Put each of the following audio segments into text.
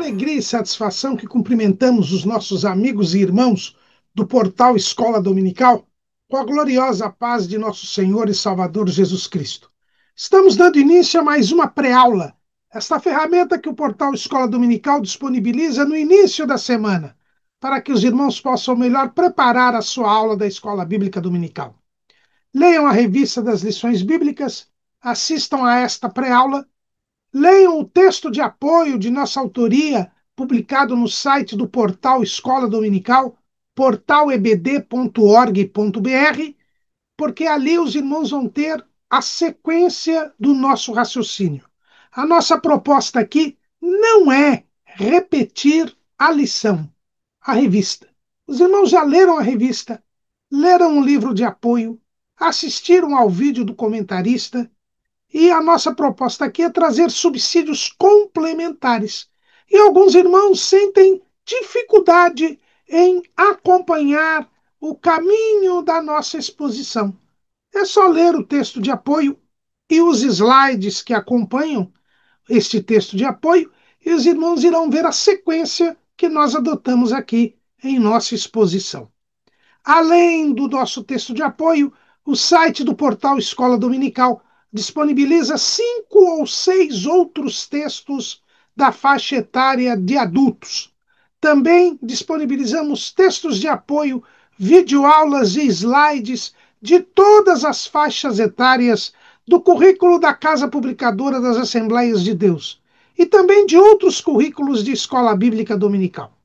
alegria e satisfação que cumprimentamos os nossos amigos e irmãos do portal Escola Dominical com a gloriosa paz de nosso Senhor e Salvador Jesus Cristo. Estamos dando início a mais uma pré-aula, esta ferramenta que o portal Escola Dominical disponibiliza no início da semana, para que os irmãos possam melhor preparar a sua aula da Escola Bíblica Dominical. Leiam a revista das lições bíblicas, assistam a esta pré-aula. Leiam o texto de apoio de nossa autoria, publicado no site do portal Escola Dominical, portalebd.org.br, porque ali os irmãos vão ter a sequência do nosso raciocínio. A nossa proposta aqui não é repetir a lição, a revista. Os irmãos já leram a revista, leram o livro de apoio, assistiram ao vídeo do comentarista. E a nossa proposta aqui é trazer subsídios complementares. E alguns irmãos sentem dificuldade em acompanhar o caminho da nossa exposição. É só ler o texto de apoio e os slides que acompanham este texto de apoio, e os irmãos irão ver a sequência que nós adotamos aqui em nossa exposição. Além do nosso texto de apoio, o site do portal Escola Dominical disponibiliza 5 ou 6 outros textos da faixa etária de adultos. Também disponibilizamos textos de apoio, videoaulas e slides de todas as faixas etárias do currículo da Casa Publicadora das Assembleias de Deus e também de outros currículos de escola bíblica dominical.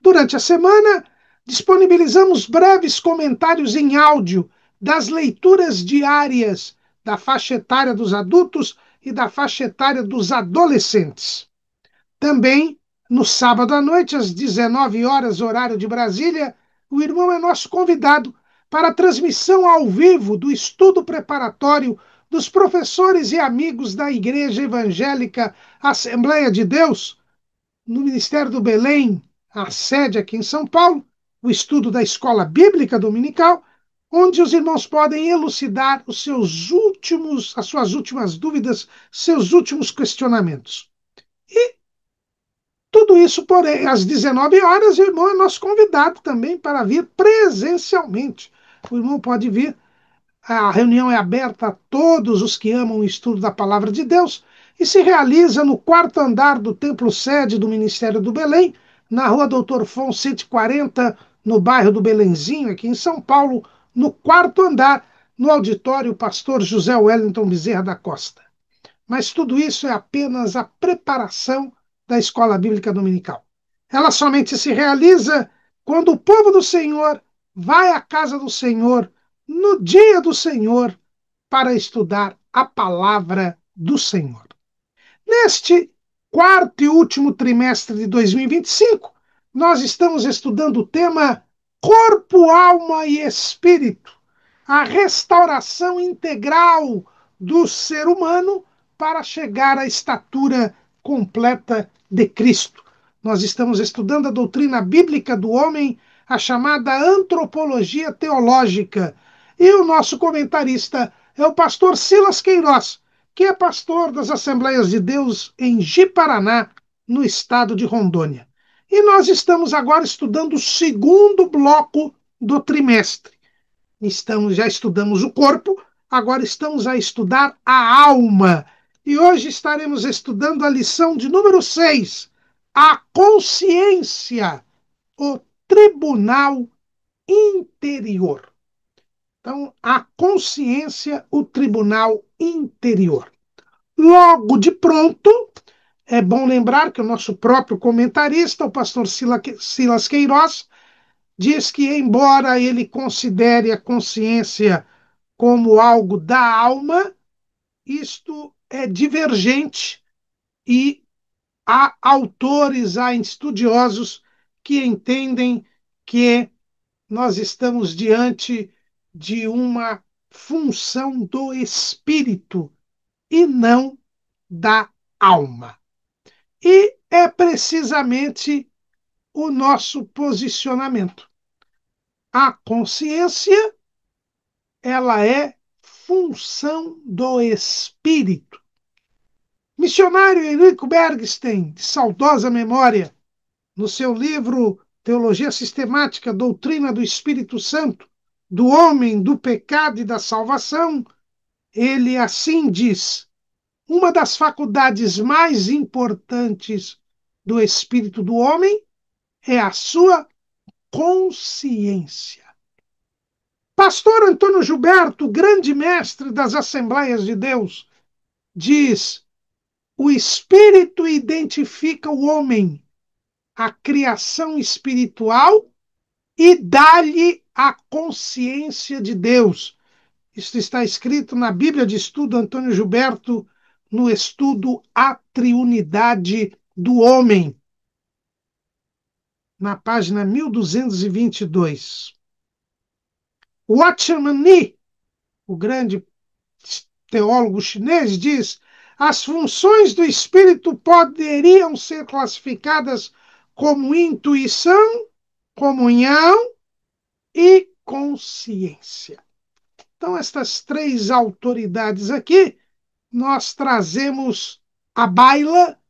Durante a semana, disponibilizamos breves comentários em áudio das leituras diárias da faixa etária dos adultos e da faixa etária dos adolescentes. Também, no sábado à noite, às 19 horas, horário de Brasília, o irmão é nosso convidado para a transmissão ao vivo do estudo preparatório dos professores e amigos da Igreja Evangélica Assembleia de Deus, no Ministério do Belém, a sede aqui em São Paulo, o estudo da Escola Bíblica Dominical, onde os irmãos podem elucidar as suas últimas dúvidas, seus últimos questionamentos. E tudo isso, porém, às 19 horas, o irmão é nosso convidado também para vir presencialmente. O irmão pode vir. A reunião é aberta a todos os que amam o estudo da Palavra de Deus e se realiza no quarto andar do templo sede do Ministério do Belém, na rua Doutor Fon 140, no bairro do Belenzinho, aqui em São Paulo, no quarto andar, no auditório Pastor José Wellington Bezerra da Costa. Mas tudo isso é apenas a preparação da Escola Bíblica Dominical. Ela somente se realiza quando o povo do Senhor vai à casa do Senhor no dia do Senhor para estudar a palavra do Senhor. Neste quarto e último trimestre de 2025, nós estamos estudando o tema Corpo, Alma e Espírito, a restauração integral do ser humano para chegar à estatura completa de Cristo. Nós estamos estudando a doutrina bíblica do homem, a chamada antropologia teológica. E o nosso comentarista é o pastor Silas Queiroz, que é pastor das Assembleias de Deus em Ji-Paraná, no estado de Rondônia. E nós estamos agora estudando o segundo bloco do trimestre. Já estudamos o corpo, agora estamos a estudar a alma. E hoje estaremos estudando a lição de número 6, a consciência, o tribunal interior. Então, a consciência, o tribunal interior. Logo de pronto, é bom lembrar que o nosso próprio comentarista, o pastor Silas Queiroz, diz que, embora ele considere a consciência como algo da alma, isto é divergente e há autores, há estudiosos que entendem que nós estamos diante de uma função do espírito e não da alma. E é precisamente o nosso posicionamento. A consciência, ela é função do espírito. Missionário Henrico Bergsten, de saudosa memória, no seu livro Teologia Sistemática, Doutrina do Espírito Santo, do homem, do pecado e da salvação, ele assim diz: uma das faculdades mais importantes do espírito do homem é a sua consciência. Pastor Antônio Gilberto, grande mestre das Assembleias de Deus, diz: o espírito identifica o homem, a criação espiritual, e dá-lhe a consciência de Deus. Isto está escrito na Bíblia de Estudo Antônio Gilberto, no estudo A Triunidade do Homem, na página 1222. Watchman Nee, o grande teólogo chinês, diz: as funções do espírito poderiam ser classificadas como intuição, comunhão e consciência. Então, estas três autoridades aqui, nós trazemos à baila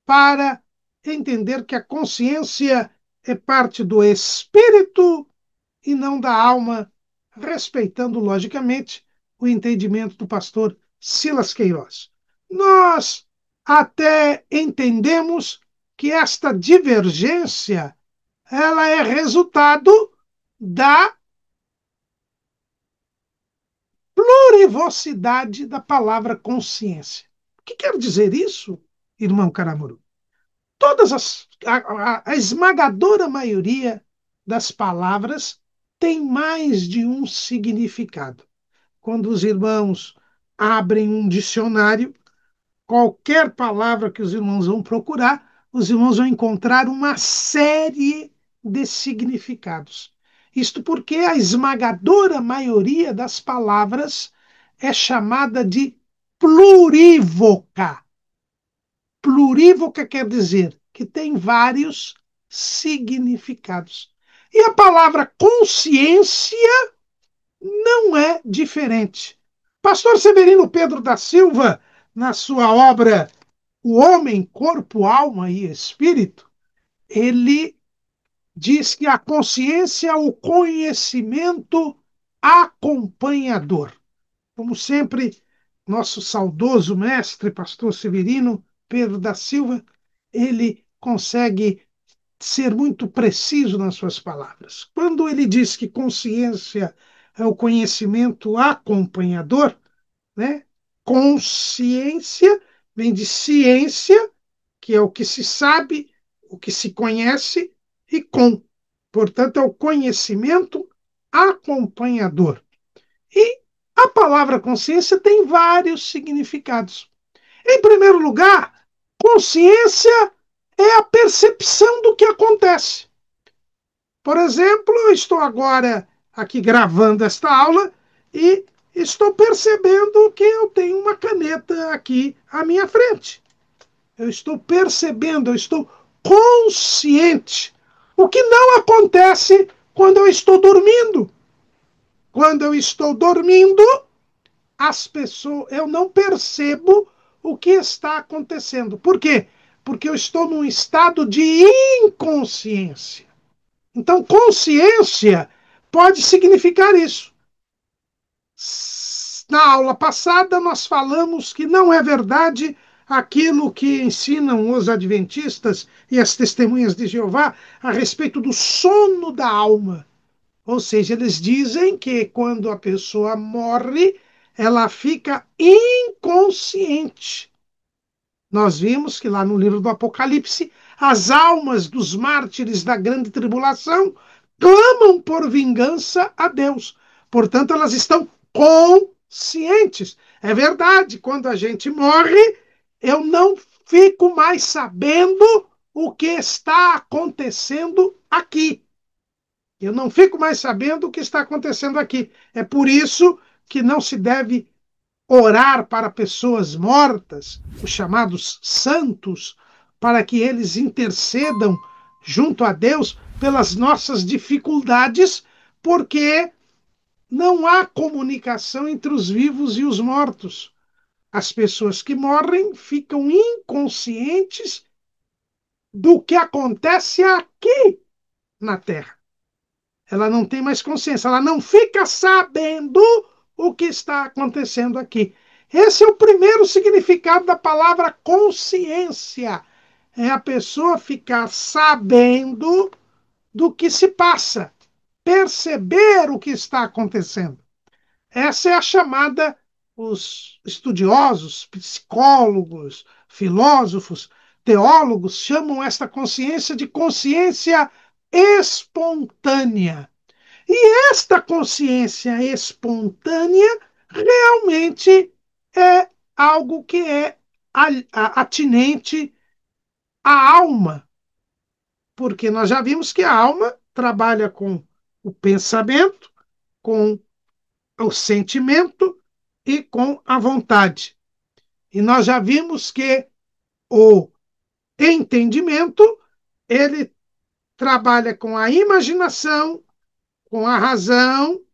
para entender que a consciência é parte do espírito e não da alma, respeitando, logicamente, o entendimento do pastor Silas Queiroz. Nós até entendemos que esta divergência ela é resultado da plurivocidade da palavra consciência. O que quer dizer isso, irmão Caramuru? A esmagadora maioria das palavras tem mais de um significado. Quando os irmãos abrem um dicionário, qualquer palavra que os irmãos vão procurar, os irmãos vão encontrar uma série de significados. Isto porque a esmagadora maioria das palavras é chamada de plurívoca. Plurívoca quer dizer que tem vários significados. E a palavra consciência não é diferente. Pastor Severino Pedro da Silva, na sua obra O Homem, Corpo, Alma e Espírito, ele diz que a consciência é o conhecimento acompanhador. Como sempre, nosso saudoso mestre, pastor Severino Pedro da Silva, ele consegue ser muito preciso nas suas palavras. Quando ele diz que consciência é o conhecimento acompanhador, né? Consciência vem de ciência, que é o que se sabe, o que se conhece, e com. Portanto, é o conhecimento acompanhador. E a palavra consciência tem vários significados. Em primeiro lugar, consciência é a percepção do que acontece. Por exemplo, eu estou agora aqui gravando esta aula e estou percebendo que eu tenho uma caneta aqui à minha frente. Eu estou percebendo, eu estou consciente. O que não acontece quando eu estou dormindo. Quando eu estou dormindo, eu não percebo o que está acontecendo. Por quê? Porque eu estou num estado de inconsciência. Então, consciência pode significar isso. Na aula passada, nós falamos que não é verdade aquilo que ensinam os adventistas e as testemunhas de Jeová a respeito do sono da alma. Ou seja, eles dizem que quando a pessoa morre, ela fica inconsciente. Nós vimos que lá no livro do Apocalipse, as almas dos mártires da grande tribulação clamam por vingança a Deus. Portanto, elas estão conscientes. É verdade, quando a gente morre, eu não fico mais sabendo o que está acontecendo aqui. Eu não fico mais sabendo o que está acontecendo aqui. É por isso que não se deve orar para pessoas mortas, os chamados santos, para que eles intercedam junto a Deus pelas nossas dificuldades, porque não há comunicação entre os vivos e os mortos. As pessoas que morrem ficam inconscientes do que acontece aqui na Terra. Ela não tem mais consciência, ela não fica sabendo o que está acontecendo aqui. Esse é o primeiro significado da palavra consciência. É a pessoa ficar sabendo do que se passa, perceber o que está acontecendo. Essa é a chamada, os estudiosos, psicólogos, filósofos, teólogos chamam esta consciência de consciência espontânea. E esta consciência espontânea realmente é algo que é atinente à alma, porque nós já vimos que a alma trabalha com o pensamento, com o sentimento e com a vontade. E nós já vimos que o entendimento, ele trabalha com a imaginação, com a razão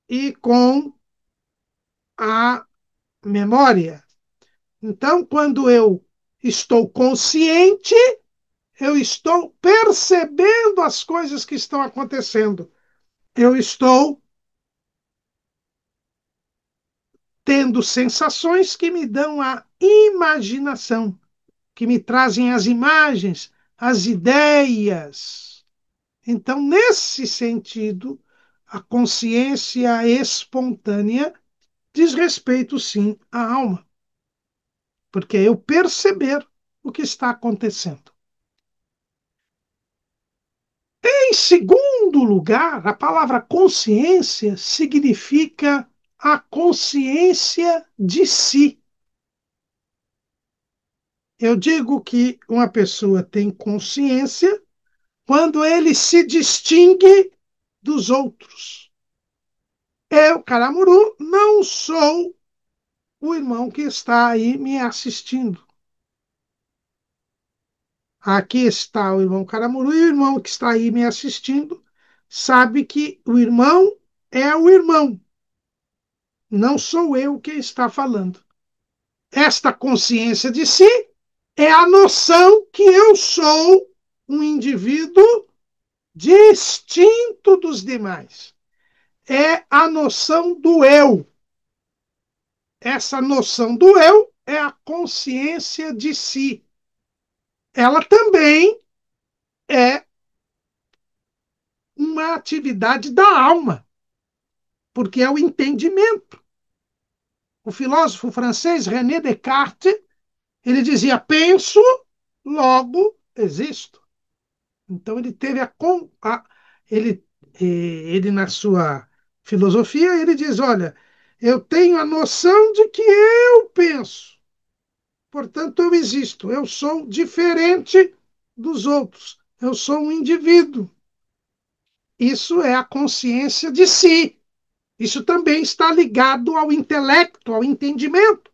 e com a memória. Então, quando eu estou consciente, eu estou percebendo as coisas que estão acontecendo. Eu estou tendo sensações que me dão a imaginação, que me trazem as imagens, as ideias. Então, nesse sentido, a consciência espontânea diz respeito, sim, à alma, porque é eu perceber o que está acontecendo. Em segundo lugar, a palavra consciência significa a consciência de si. Eu digo que uma pessoa tem consciência quando ele se distingue dos outros. Eu, Caramuru, não sou o irmão que está aí me assistindo. Aqui está o irmão Caramuru e o irmão que está aí me assistindo sabe que o irmão é o irmão, não sou eu quem está falando. Esta consciência de si é a noção que eu sou um indivíduo distinto dos demais. É a noção do eu. Essa noção do eu é a consciência de si. Ela também é uma atividade da alma, porque é o entendimento. O filósofo francês René Descartes, ele dizia: penso, logo existo. Então ele teve ele, ele na sua filosofia ele diz: olha, eu tenho a noção de que eu penso, portanto eu existo, eu sou diferente dos outros, eu sou um indivíduo. Isso é a consciência de si. Isso também está ligado ao intelecto, ao entendimento.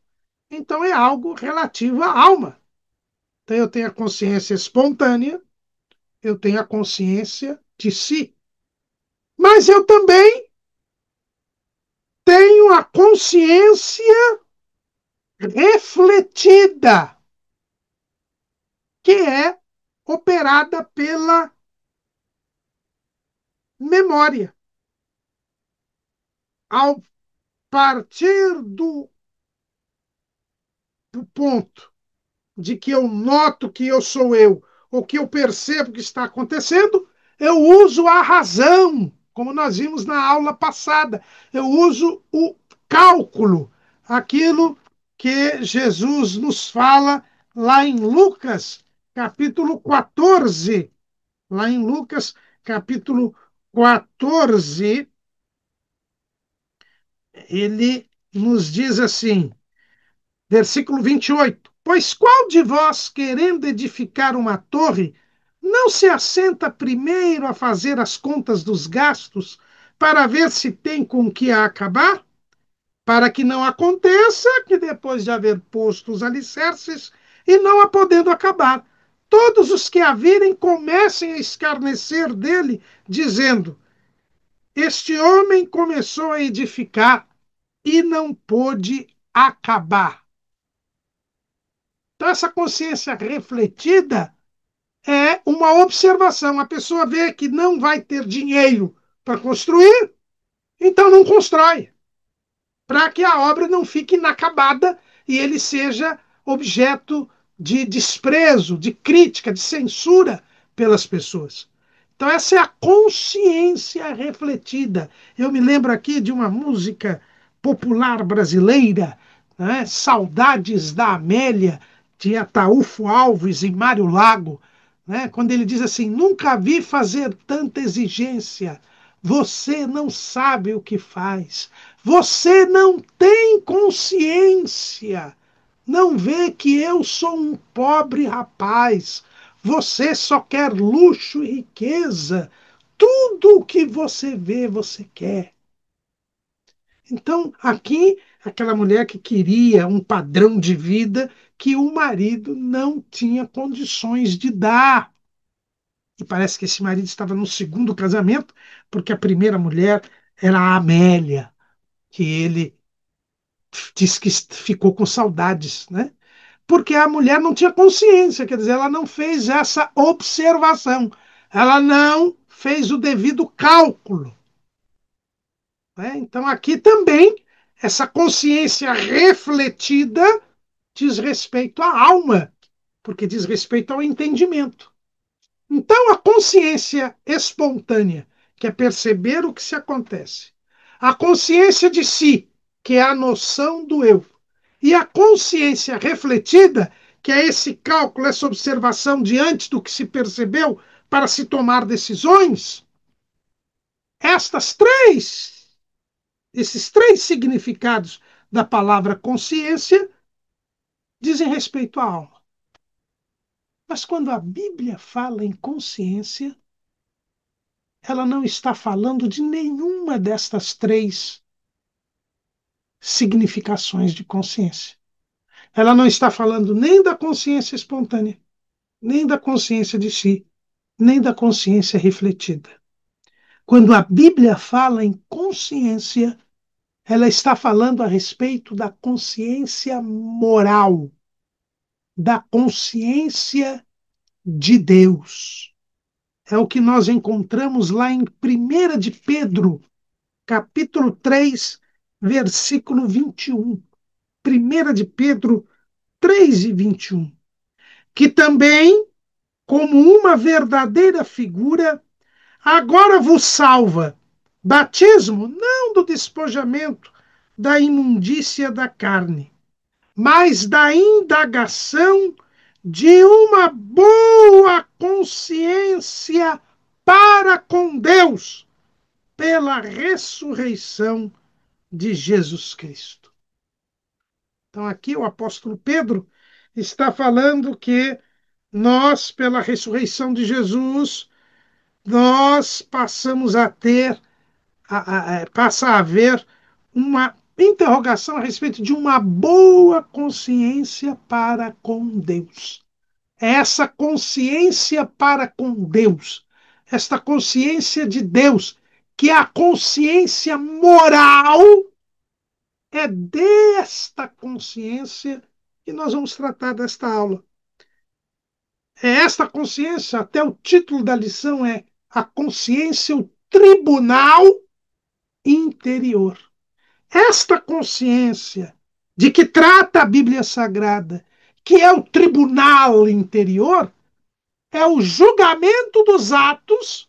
Então é algo relativo à alma. Então eu tenho a consciência espontânea, eu tenho a consciência de si. Mas eu também tenho a consciência refletida, que é operada pela memória. Ao partir do ponto de que eu noto que eu sou eu, ou que eu percebo que está acontecendo, eu uso a razão, como nós vimos na aula passada. Eu uso o cálculo, aquilo que Jesus nos fala lá em Lucas, capítulo 14. Lá em Lucas, capítulo 14, ele nos diz assim, versículo 28. Pois qual de vós, querendo edificar uma torre, não se assenta primeiro a fazer as contas dos gastos, para ver se tem com que a acabar? Para que não aconteça que, depois de haver posto os alicerces, e não a podendo acabar, todos os que a virem comecem a escarnecer dele, dizendo: este homem começou a edificar e não pôde acabar. Então, essa consciência refletida é uma observação. A pessoa vê que não vai ter dinheiro para construir, então não constrói, para que a obra não fique inacabada e ele seja objeto de desprezo, de crítica, de censura pelas pessoas. Então, essa é a consciência refletida. Eu me lembro aqui de uma música popular brasileira, né? Saudades da Amélia, de Ataúfo Alves e Mário Lago, né? Quando ele diz assim: nunca vi fazer tanta exigência, você não sabe o que faz, você não tem consciência, não vê que eu sou um pobre rapaz. Você só quer luxo e riqueza. Tudo o que você vê, você quer. Então, aqui, aquela mulher que queria um padrão de vida que o marido não tinha condições de dar. E parece que esse marido estava no segundo casamento, porque a primeira mulher era a Amélia, que ele disse que ficou com saudades, né? Porque a mulher não tinha consciência, quer dizer, ela não fez essa observação, ela não fez o devido cálculo, né? Então, aqui também, essa consciência refletida diz respeito à alma, porque diz respeito ao entendimento. Então, a consciência espontânea, que é perceber o que se acontece, a consciência de si, que é a noção do eu, e a consciência refletida, que é esse cálculo, essa observação diante do que se percebeu para se tomar decisões, estas três, esses três significados da palavra consciência dizem respeito à alma. Mas quando a Bíblia fala em consciência, ela não está falando de nenhuma destas três significações de consciência. Ela não está falando nem da consciência espontânea, nem da consciência de si, nem da consciência refletida. Quando a Bíblia fala em consciência, ela está falando a respeito da consciência moral, da consciência de Deus. É o que nós encontramos lá em 1 de Pedro, capítulo 3, versículo 21. 1 de Pedro 3 e 21. Que também, como uma verdadeira figura, agora vos salva. Batismo não do despojamento da imundícia da carne, mas da indagação de uma boa consciência para com Deus pela ressurreição de Jesus Cristo. Então, aqui o apóstolo Pedro está falando que nós, pela ressurreição de Jesus, nós passamos a ter, passa a haver uma interrogação a respeito de uma boa consciência para com Deus. É essa consciência para com Deus, esta consciência de Deus, que é a consciência moral. É desta consciência que nós vamos tratar desta aula. É esta consciência, até o título da lição é a consciência, o tribunal interior. Esta consciência de que trata a Bíblia Sagrada, que é o tribunal interior, é o julgamento dos atos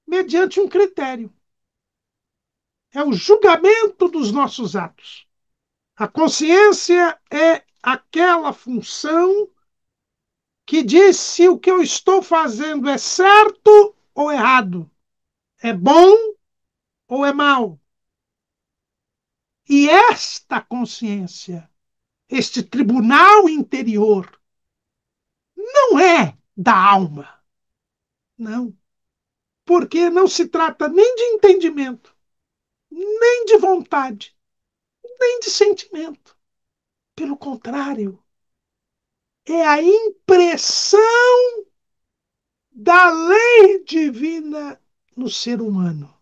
mediante um critério. É o julgamento dos nossos atos. A consciência é aquela função que diz se o que eu estou fazendo é certo ou errado, é bom ou é mal. E esta consciência, este tribunal interior, não é da alma. Não. Porque não se trata nem de entendimento, nem de vontade, nem de sentimento. Pelo contrário, é a impressão da lei divina no ser humano.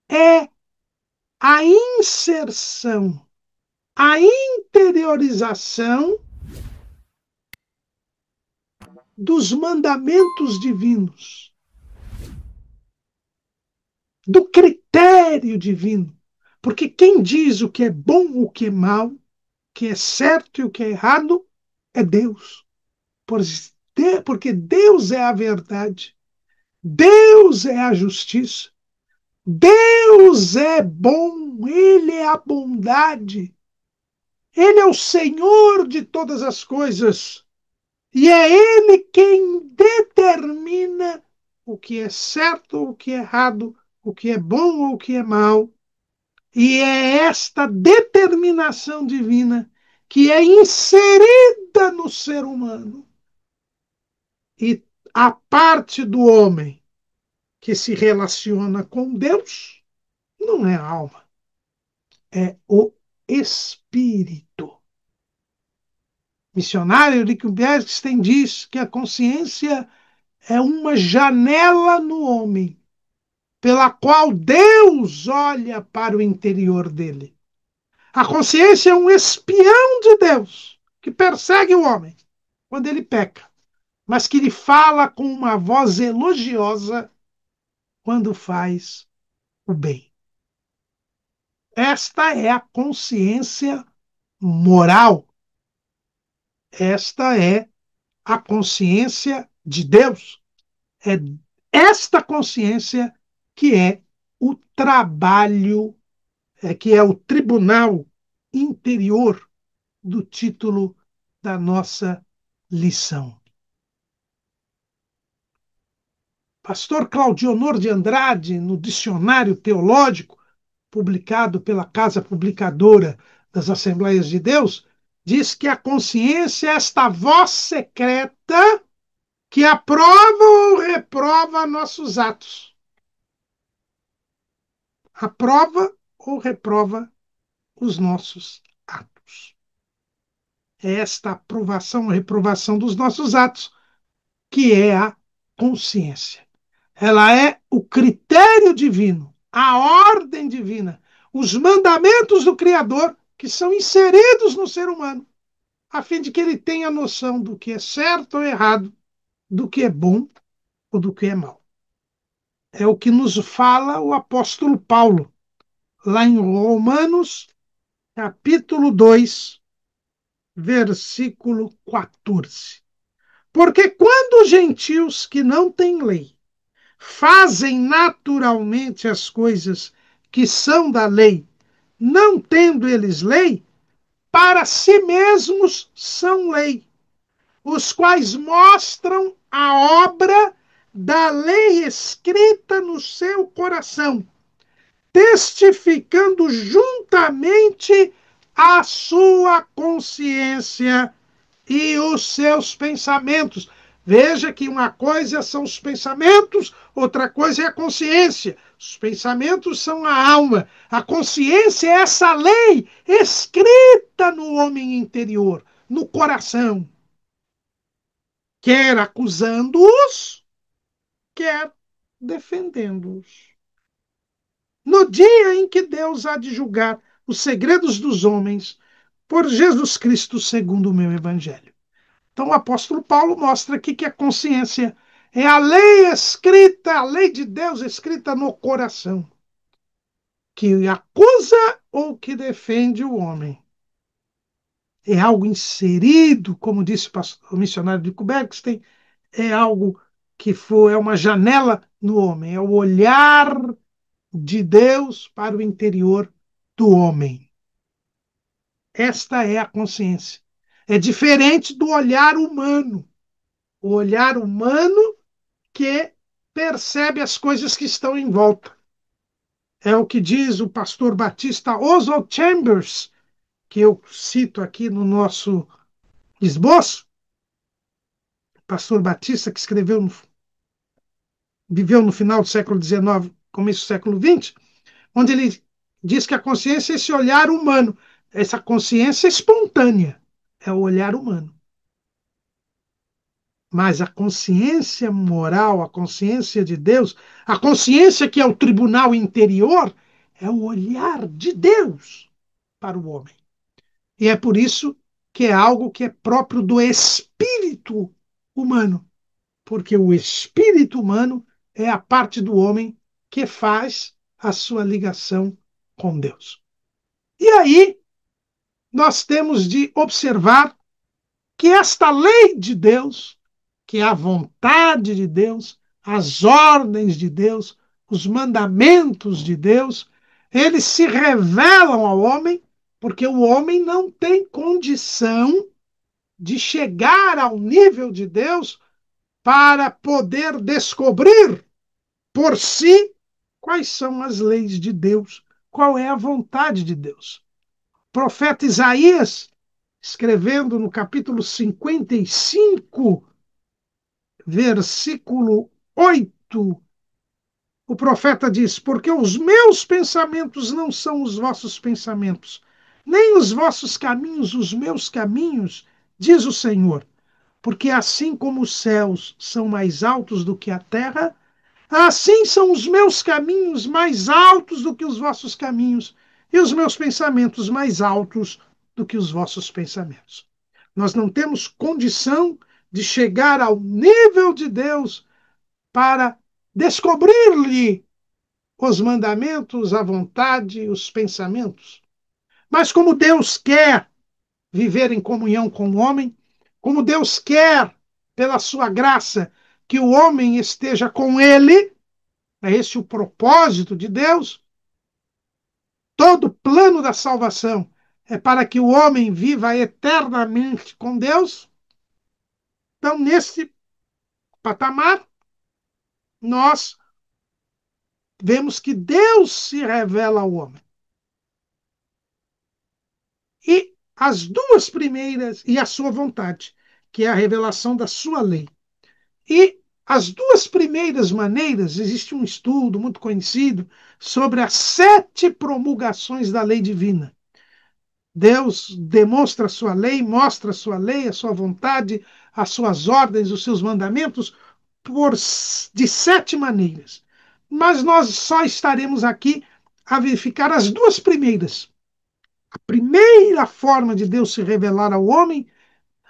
É a inserção, a interiorização dos mandamentos divinos, do critério divino. Porque quem diz o que é bom, o que é mal, o que é certo e o que é errado, é Deus. Porque Deus é a verdade, Deus é a justiça, Deus é bom, Ele é a bondade, Ele é o Senhor de todas as coisas. E é Ele quem determina o que é certo, o que é errado, o que é bom ou o que é mal. E é esta determinação divina que é inserida no ser humano. E a parte do homem que se relaciona com Deus não é a alma, é o espírito. Missionário Rick Bergsten diz que a consciência é uma janela no homem, pela qual Deus olha para o interior dele. A consciência é um espião de Deus que persegue o homem quando ele peca, mas que lhe fala com uma voz elogiosa quando faz o bem. Esta é a consciência moral. Esta é a consciência de Deus. É esta consciência que é o trabalho, que é o tribunal interior do título da nossa lição. Pastor Claudionor de Andrade, no Dicionário Teológico, publicado pela Casa Publicadora das Assembleias de Deus, diz que a consciência é esta voz secreta que aprova ou reprova nossos atos. Aprova ou reprova os nossos atos. É esta aprovação ou reprovação dos nossos atos que é a consciência. Ela é o critério divino, a ordem divina, os mandamentos do Criador que são inseridos no ser humano, a fim de que ele tenha noção do que é certo ou errado, do que é bom ou do que é mal. É o que nos fala o apóstolo Paulo, lá em Romanos, capítulo 2, versículo 14. Porque quando os gentios que não têm lei fazem naturalmente as coisas que são da lei, não tendo eles lei, para si mesmos são lei, os quais mostram a obra da lei escrita no seu coração, testificando juntamente a sua consciência e os seus pensamentos. Veja que uma coisa são os pensamentos, outra coisa é a consciência. Os pensamentos são a alma. A consciência é essa lei escrita no homem interior, no coração, quer acusando-os, quer defendendo-os. No dia em que Deus há de julgar os segredos dos homens por Jesus Cristo, segundo o meu evangelho. Então, o apóstolo Paulo mostra aqui que a consciência é a lei escrita, a lei de Deus escrita no coração, que acusa ou que defende o homem. É algo inserido, como disse o missionário de Bergsten, é algo que é uma janela no homem, é o olhar de Deus para o interior do homem. Esta é a consciência. É diferente do olhar humano. O olhar humano que percebe as coisas que estão em volta. É o que diz o pastor batista Oswald Chambers, que eu cito aqui no nosso esboço, pastor batista que viveu no final do século XIX, começo do século XX, onde ele diz que a consciência é esse olhar humano, essa consciência espontânea, é o olhar humano. Mas a consciência moral, a consciência de Deus, a consciência que é o tribunal interior, é o olhar de Deus para o homem. E é por isso que é algo que é próprio do espírito humano, porque o espírito humano é a parte do homem que faz a sua ligação com Deus. E aí nós temos de observar que esta lei de Deus, que é a vontade de Deus, as ordens de Deus, os mandamentos de Deus, eles se revelam ao homem, porque o homem não tem condição de chegar ao nível de Deus para poder descobrir por si quais são as leis de Deus, qual é a vontade de Deus. O profeta Isaías, escrevendo no capítulo 55, versículo 8, o profeta diz: porque os meus pensamentos não são os vossos pensamentos, nem os vossos caminhos os meus caminhos, diz o Senhor. Porque assim como os céus são mais altos do que a terra, assim são os meus caminhos mais altos do que os vossos caminhos, e os meus pensamentos mais altos do que os vossos pensamentos. Nós não temos condição de chegar ao nível de Deus para descobrir-lhe os mandamentos, a vontade, os pensamentos. Mas como Deus quer viver em comunhão com o homem, como Deus quer, pela sua graça, que o homem esteja com ele, é esse o propósito de Deus. Todo o plano da salvação é para que o homem viva eternamente com Deus. Então, nesse patamar, nós vemos que Deus se revela ao homem. E as duas primeiras, e a sua vontade, que é a revelação da sua lei. E as duas primeiras maneiras, existe um estudo muito conhecido sobre as 7 promulgações da lei divina. Deus demonstra a sua lei, mostra a sua lei, a sua vontade, as suas ordens, os seus mandamentos, de 7 maneiras. Mas nós só estaremos aqui a verificar as duas primeiras. A primeira forma de Deus se revelar ao homem,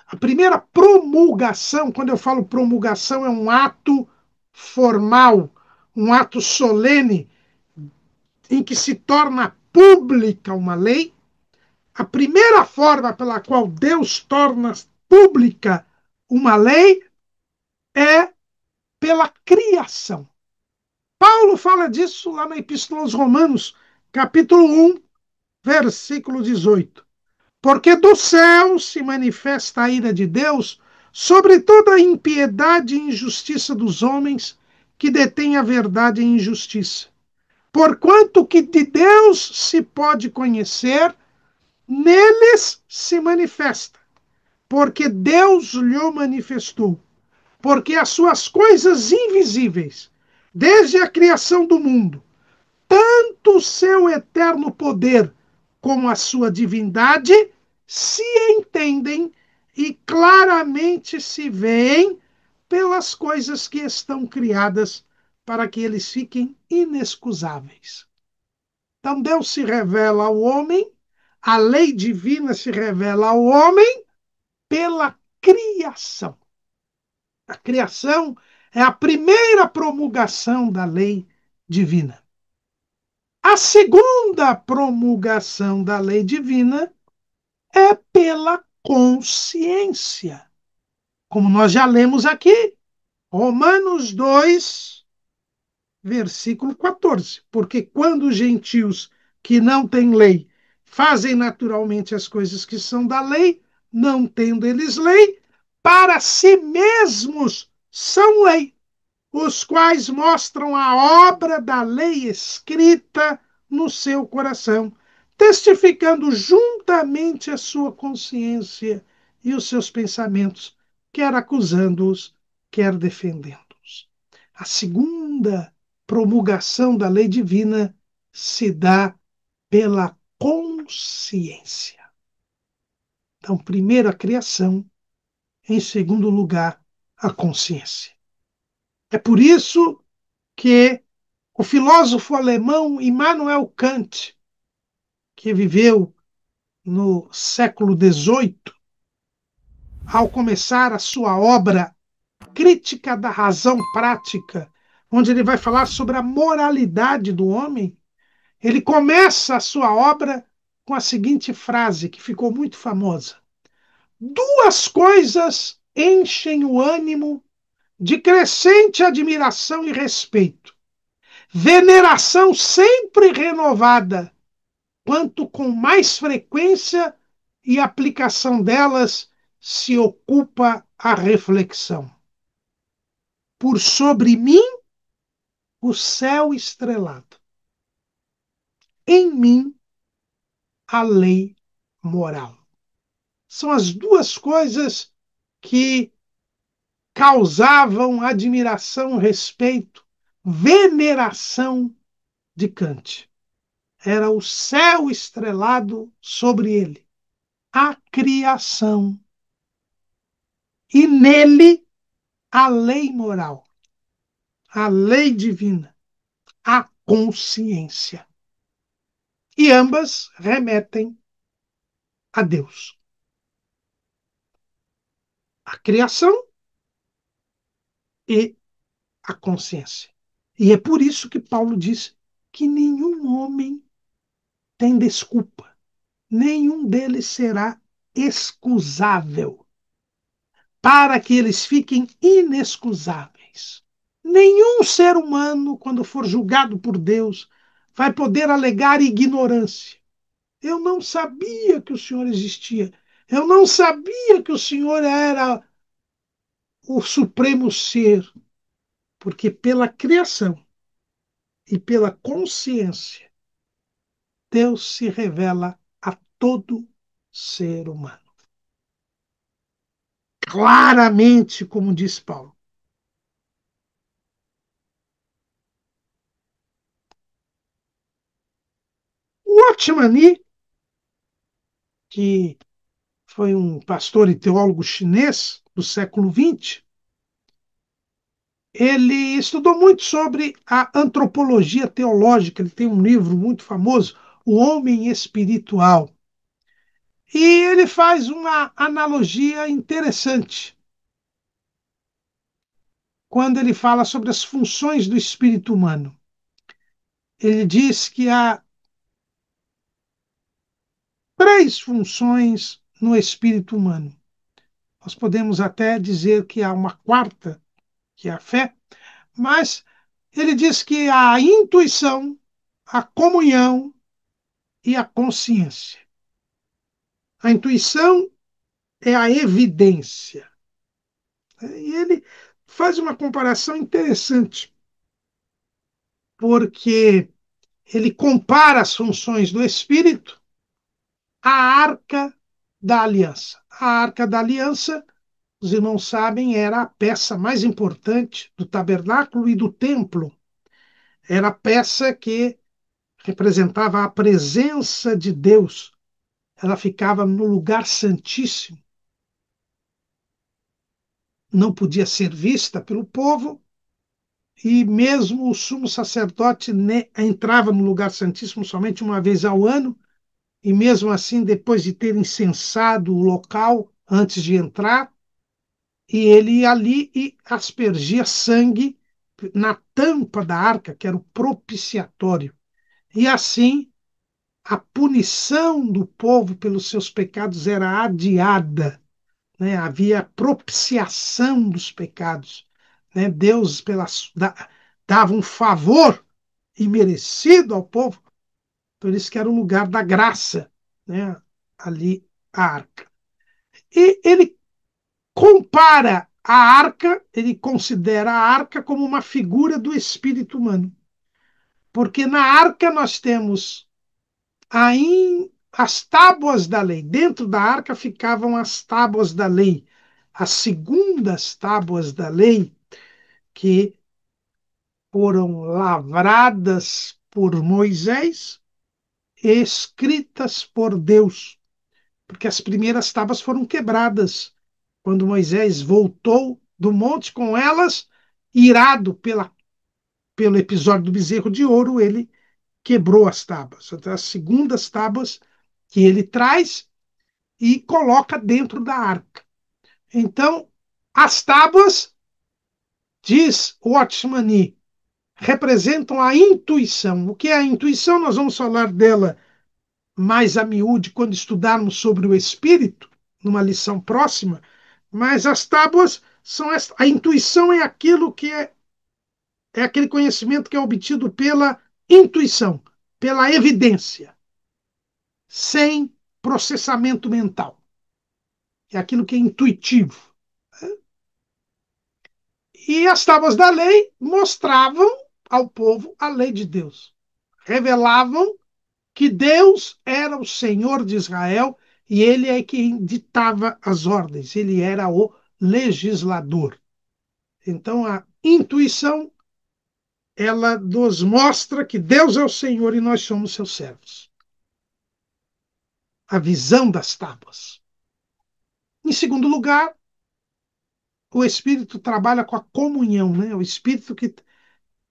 a primeira promulgação, quando eu falo promulgação, é um ato formal, um ato solene, em que se torna pública uma lei. A primeira forma pela qual Deus torna pública uma lei é pela criação. Paulo fala disso lá na Epístola aos Romanos, capítulo 1, versículo 18. Porque do céu se manifesta a ira de Deus sobre toda a impiedade e injustiça dos homens que detêm a verdade em injustiça. Porquanto que de Deus se pode conhecer, neles se manifesta, porque Deus lhe manifestou. Porque as suas coisas invisíveis, desde a criação do mundo, tanto o seu eterno poder como a sua divindade, se entendem e claramente se veem pelas coisas que estão criadas para que eles fiquem inexcusáveis. Então Deus se revela ao homem, a lei divina se revela ao homem pela criação. A criação é a primeira promulgação da lei divina. A segunda promulgação da lei divina é pela consciência. Como nós já lemos aqui, Romanos 2, versículo 14. Porque quando os gentios que não têm lei fazem naturalmente as coisas que são da lei, não tendo eles lei, para si mesmos são lei, os quais mostram a obra da lei escrita no seu coração, testificando juntamente a sua consciência e os seus pensamentos, quer acusando-os, quer defendendo-os. A segunda promulgação da lei divina se dá pela consciência. Então, primeiro a criação, em segundo lugar, a consciência. É por isso que O filósofo alemão Immanuel Kant, que viveu no século XVIII, ao começar a sua obra Crítica da Razão Prática, onde ele vai falar sobre a moralidade do homem, ele começa a sua obra com a seguinte frase, que ficou muito famosa: duas coisas enchem o ânimo de crescente admiração e respeito. Veneração sempre renovada, quanto com mais frequência e aplicação delas se ocupa a reflexão. Por sobre mim, o céu estrelado. Em mim, a lei moral. São as duas coisas que causavam admiração, respeito, veneração de Kant. Era o céu estrelado sobre ele, a criação, e nele a lei moral, a lei divina, a consciência. E ambas remetem a Deus. A criação e a consciência. E é por isso que Paulo diz que nenhum homem tem desculpa, nenhum deles será excusável, para que eles fiquem inexcusáveis. Nenhum ser humano, quando for julgado por Deus, vai poder alegar ignorância. Eu não sabia que o Senhor existia. Eu não sabia que o Senhor era o supremo ser, porque pela criação e pela consciência, Deus se revela a todo ser humano. Claramente, como diz Paulo. O Otmani, que foi um pastor e teólogo chinês do século XX, ele estudou muito sobre a antropologia teológica. Ele tem um livro muito famoso, O Homem Espiritual. E ele faz uma analogia interessante quando ele fala sobre as funções do espírito humano. Ele diz que há três funções no espírito humano. Nós podemos até dizer que há uma quarta, que é a fé, mas ele diz que há a intuição, a comunhão e a consciência. A intuição é a evidência. E ele faz uma comparação interessante, porque ele compara as funções do espírito à arca da aliança. A arca da aliança, os irmãos sabem, era a peça mais importante do tabernáculo e do templo. Era a peça que representava a presença de Deus. Ela ficava no lugar santíssimo. Não podia ser vista pelo povo, e mesmo o sumo sacerdote entrava no lugar santíssimo somente uma vez ao ano, e mesmo assim, depois de ter incensado o local antes de entrar, e ele ia ali e aspergia sangue na tampa da arca, que era o propiciatório. E assim, a punição do povo pelos seus pecados era adiada, né? Havia propiciação dos pecados, né? Deus dava um favor imerecido ao povo, por isso que era o lugar da graça, né? Ali a arca. E ele compara a arca, ele considera a arca como uma figura do espírito humano, porque na arca nós temos as tábuas da lei. Dentro da arca ficavam as tábuas da lei, as segundas tábuas da lei, que foram lavradas por Moisés, escritas por Deus, porque as primeiras tábuas foram quebradas quando Moisés voltou do monte com elas, irado pela pelo episódio do bezerro de ouro, ele quebrou as tábuas. As segundas tábuas que ele traz e coloca dentro da arca. Então, as tábuas, diz Watchman Nee, representam a intuição. O que é a intuição? Nós vamos falar dela mais a miúde quando estudarmos sobre o espírito, numa lição próxima, mas as tábuas são a intuição é aquilo que é aquele conhecimento que é obtido pela intuição, pela evidência, sem processamento mental. É aquilo que é intuitivo. E as tábuas da lei mostravam ao povo a lei de Deus. Revelavam que Deus era o Senhor de Israel e ele é quem ditava as ordens, ele era o legislador. Então a intuição, ela nos mostra que Deus é o Senhor e nós somos seus servos. A visão das tábuas. Em segundo lugar, o Espírito trabalha com a comunhão, né? O Espírito que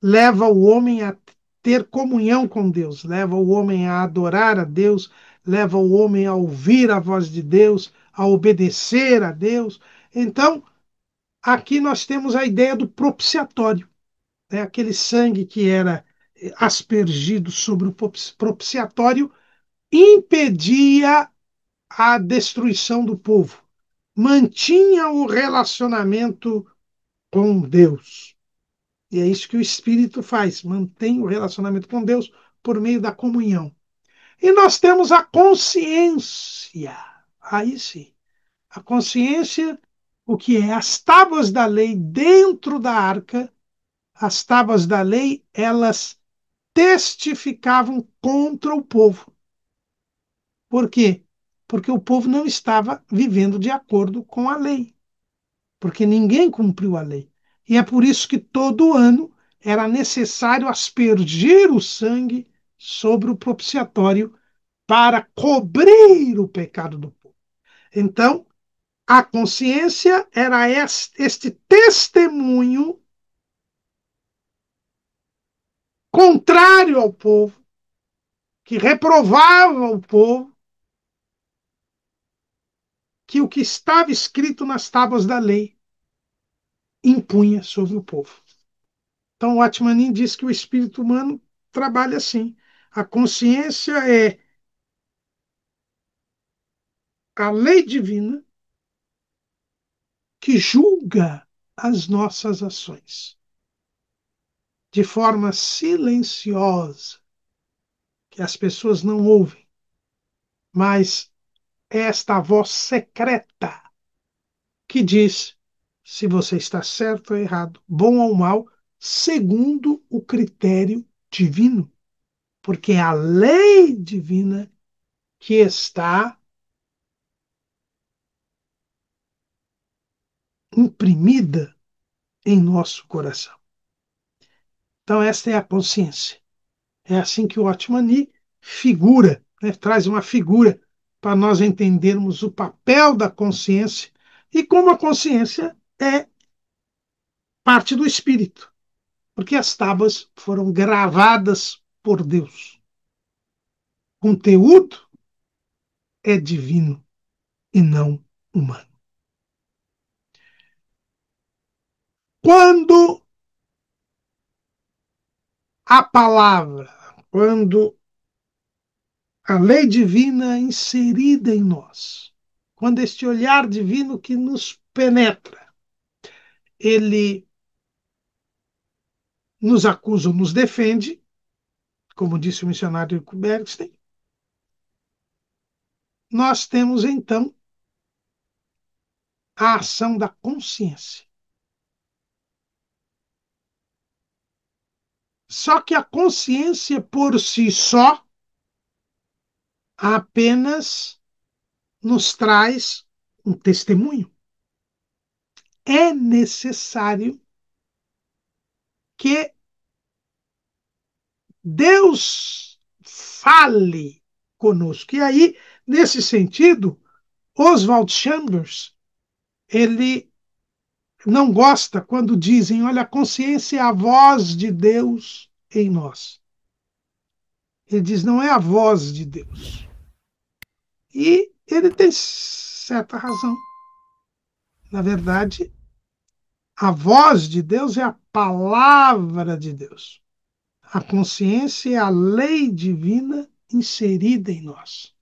leva o homem a ter comunhão com Deus, leva o homem a adorar a Deus, leva o homem a ouvir a voz de Deus, a obedecer a Deus. Então, aqui nós temos a ideia do propiciatório, né? Aquele sangue que era aspergido sobre o propiciatório impedia a destruição do povo, mantinha o relacionamento com Deus. E é isso que o Espírito faz, mantém o relacionamento com Deus por meio da comunhão. E nós temos a consciência. Aí sim, a consciência, o que é? As tábuas da lei dentro da arca, as tábuas da lei, elas testificavam contra o povo. Por quê? Porque o povo não estava vivendo de acordo com a lei, porque ninguém cumpriu a lei. E é por isso que todo ano era necessário aspergir o sangue sobre o propiciatório para cobrir o pecado do povo. Então, a consciência era este testemunho contrário ao povo, que reprovava o povo, que o que estava escrito nas tábuas da lei impunha sobre o povo. Então, o Atmanin diz que o espírito humano trabalha assim. A consciência é a lei divina que julga as nossas ações de forma silenciosa, que as pessoas não ouvem, mas é esta voz secreta que diz se você está certo ou errado, bom ou mal, segundo o critério divino, porque é a lei divina que está imprimida em nosso coração. Então, esta é a consciência. É assim que o Atmani figura, né, traz uma figura para nós entendermos o papel da consciência e como a consciência é parte do espírito, porque as tábuas foram gravadas por Deus. O conteúdo é divino e não humano. Quando a palavra, quando a lei divina é inserida em nós, quando este olhar divino que nos penetra, ele nos acusa ou nos defende, como disse o missionário Bergstein, nós temos então a ação da consciência. Só que a consciência por si só apenas nos traz um testemunho. É necessário que Deus fale conosco. E aí, nesse sentido, Oswald Chambers, ele não gosta quando dizem, olha, a consciência é a voz de Deus em nós. Ele diz, não é a voz de Deus. E ele tem certa razão. Na verdade, a voz de Deus é a palavra de Deus. A consciência é a lei divina inserida em nós.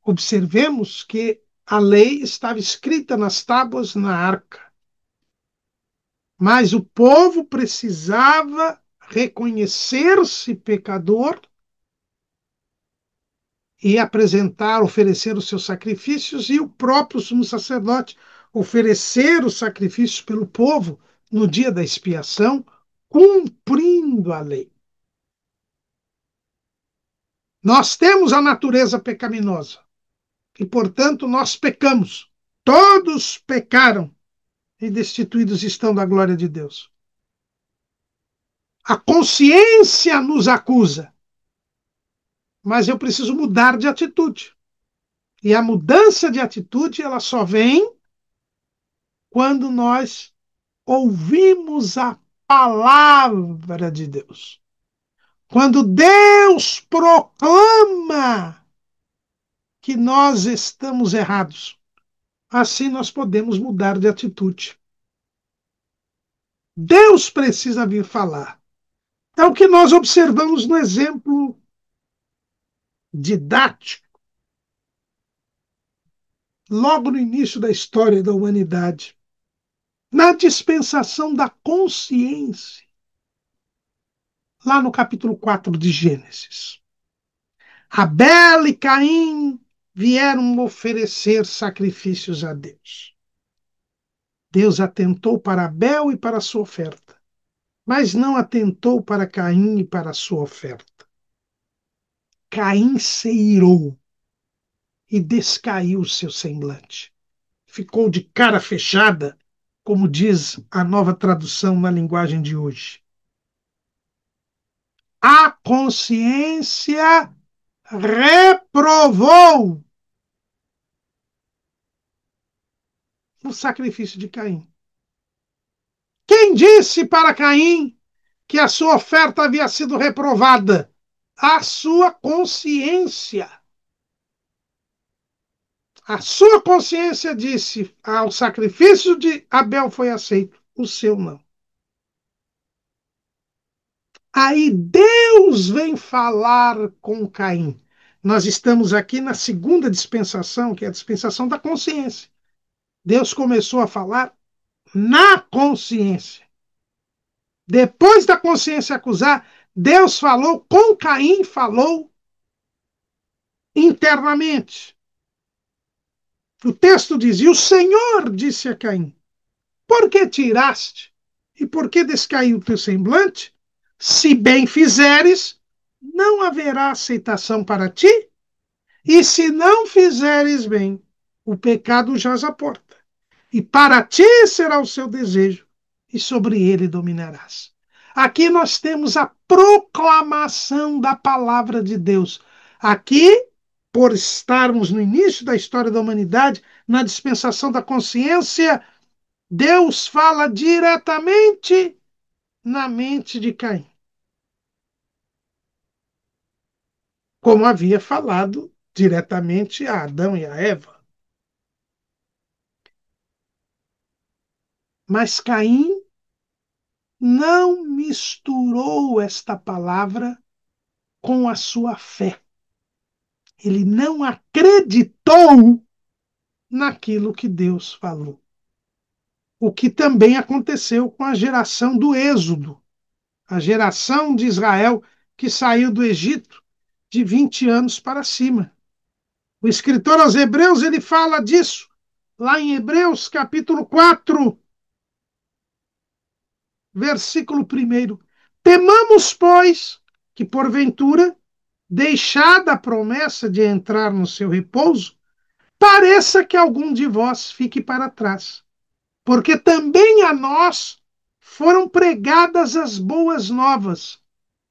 Observemos que a lei estava escrita nas tábuas na arca, mas o povo precisava reconhecer-se pecador e apresentar, oferecer os seus sacrifícios, e o próprio sumo sacerdote oferecer os sacrifícios pelo povo no dia da expiação, cumprindo a lei. Nós temos a natureza pecaminosa e, portanto, nós pecamos. Todos pecaram e destituídos estão da glória de Deus. A consciência nos acusa, mas eu preciso mudar de atitude. E a mudança de atitude ela só vem quando nós ouvimos a palavra de Deus. Quando Deus proclama que nós estamos errados, assim nós podemos mudar de atitude. Deus precisa vir falar. É o que nós observamos no exemplo didático, logo no início da história da humanidade, na dispensação da consciência, lá no capítulo 4 de Gênesis. Abel e Caim vieram oferecer sacrifícios a Deus. Deus atentou para Abel e para a sua oferta, mas não atentou para Caim e para a sua oferta. Caim se irou e descaiu o seu semblante. Ficou de cara fechada, como diz a nova tradução na linguagem de hoje. A consciência reprovou o sacrifício de Caim. Quem disse para Caim que a sua oferta havia sido reprovada? A sua consciência. A sua consciência disse: o sacrifício de Abel foi aceito, o seu não. Aí Deus vem falar com Caim. Nós estamos aqui na segunda dispensação, que é a dispensação da consciência. Deus começou a falar na consciência. Depois da consciência acusar, Deus falou com Caim, falou internamente. O texto diz: e o Senhor disse a Caim: por que tiraste e por que descaiu o teu semblante? Se bem fizeres, não haverá aceitação para ti, e se não fizeres bem, o pecado jaz à porta, e para ti será o seu desejo, e sobre ele dominarás. Aqui nós temos a proclamação da palavra de Deus. Aqui, por estarmos no início da história da humanidade, na dispensação da consciência, Deus fala diretamente na mente de Caim, como havia falado diretamente a Adão e a Eva. Mas Caim não misturou esta palavra com a sua fé. Ele não acreditou naquilo que Deus falou. O que também aconteceu com a geração do Êxodo, a geração de Israel que saiu do Egito de 20 anos para cima. O escritor aos Hebreus ele fala disso, lá em Hebreus capítulo 4, versículo 1. Temamos, pois, que porventura, deixada a promessa de entrar no seu repouso, pareça que algum de vós fique para trás. Porque também a nós foram pregadas as boas novas,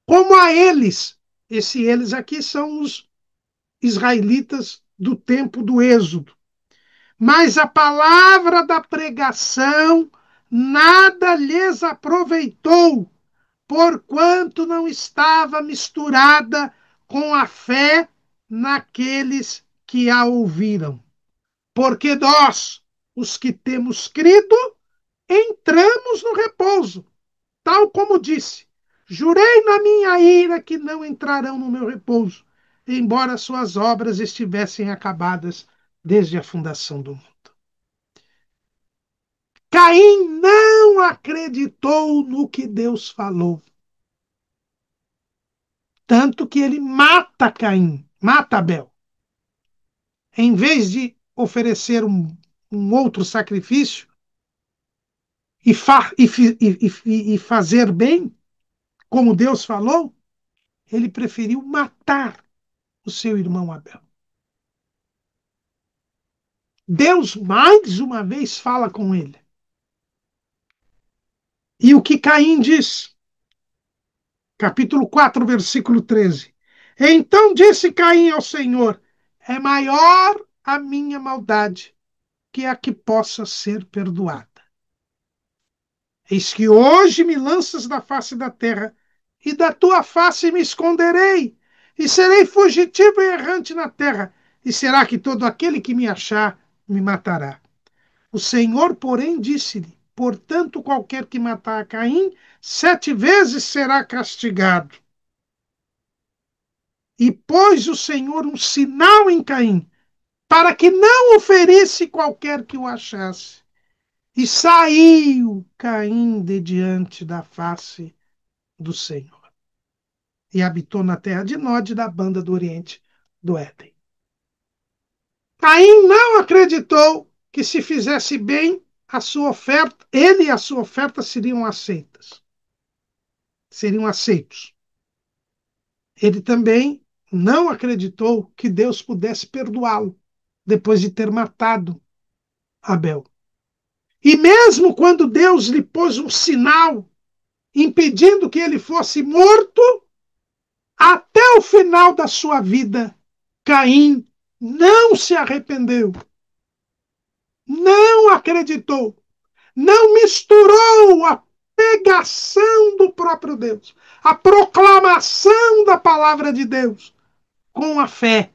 como a eles. Eles aqui são os israelitas do tempo do Êxodo. Mas a palavra da pregação nada lhes aproveitou, porquanto não estava misturada com a fé naqueles que a ouviram. Porque nós, os que temos crido, entramos no repouso, tal como disse: jurei na minha ira que não entrarão no meu repouso, embora suas obras estivessem acabadas desde a fundação do mundo. Caim não acreditou no que Deus falou. Tanto que ele mata Caim, mata Abel. Em vez de oferecer um outro sacrifício e fazer bem, como Deus falou, ele preferiu matar o seu irmão Abel. Deus mais uma vez fala com ele. E o que Caim diz? Capítulo 4, versículo 13. Então disse Caim ao Senhor: é maior a minha maldade que a que possa ser perdoada. Eis que hoje me lanças da face da terra, e da tua face me esconderei, e serei fugitivo e errante na terra, e será que todo aquele que me achar me matará? O Senhor, porém, disse-lhe: portanto, qualquer que matar a Caim, 7 vezes será castigado. E pôs o Senhor um sinal em Caim, para que não o ferisse qualquer que o achasse. E saiu Caim de diante da face do Senhor. E habitou na terra de Nod, da banda do oriente do Éden. Caim não acreditou que se fizesse bem, a sua oferta, ele e a sua oferta seriam aceitas. Seriam aceitos. Ele também não acreditou que Deus pudesse perdoá-lo depois de ter matado Abel. E mesmo quando Deus lhe pôs um sinal impedindo que ele fosse morto, até o final da sua vida, Caim não se arrependeu, não acreditou, não misturou a pregação do próprio Deus, a proclamação da palavra de Deus com a fé.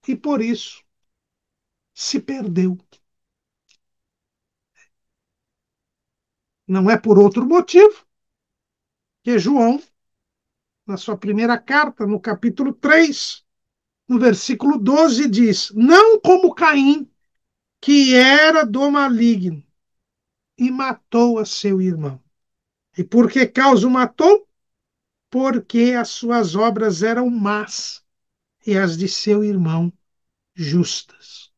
E por isso se perdeu. Não é por outro motivo que João, na sua primeira carta, no capítulo 3, no versículo 12, diz: não como Caim, que era do maligno, e matou a seu irmão. E por que causa o matou? Porque as suas obras eram más e as de seu irmão justas.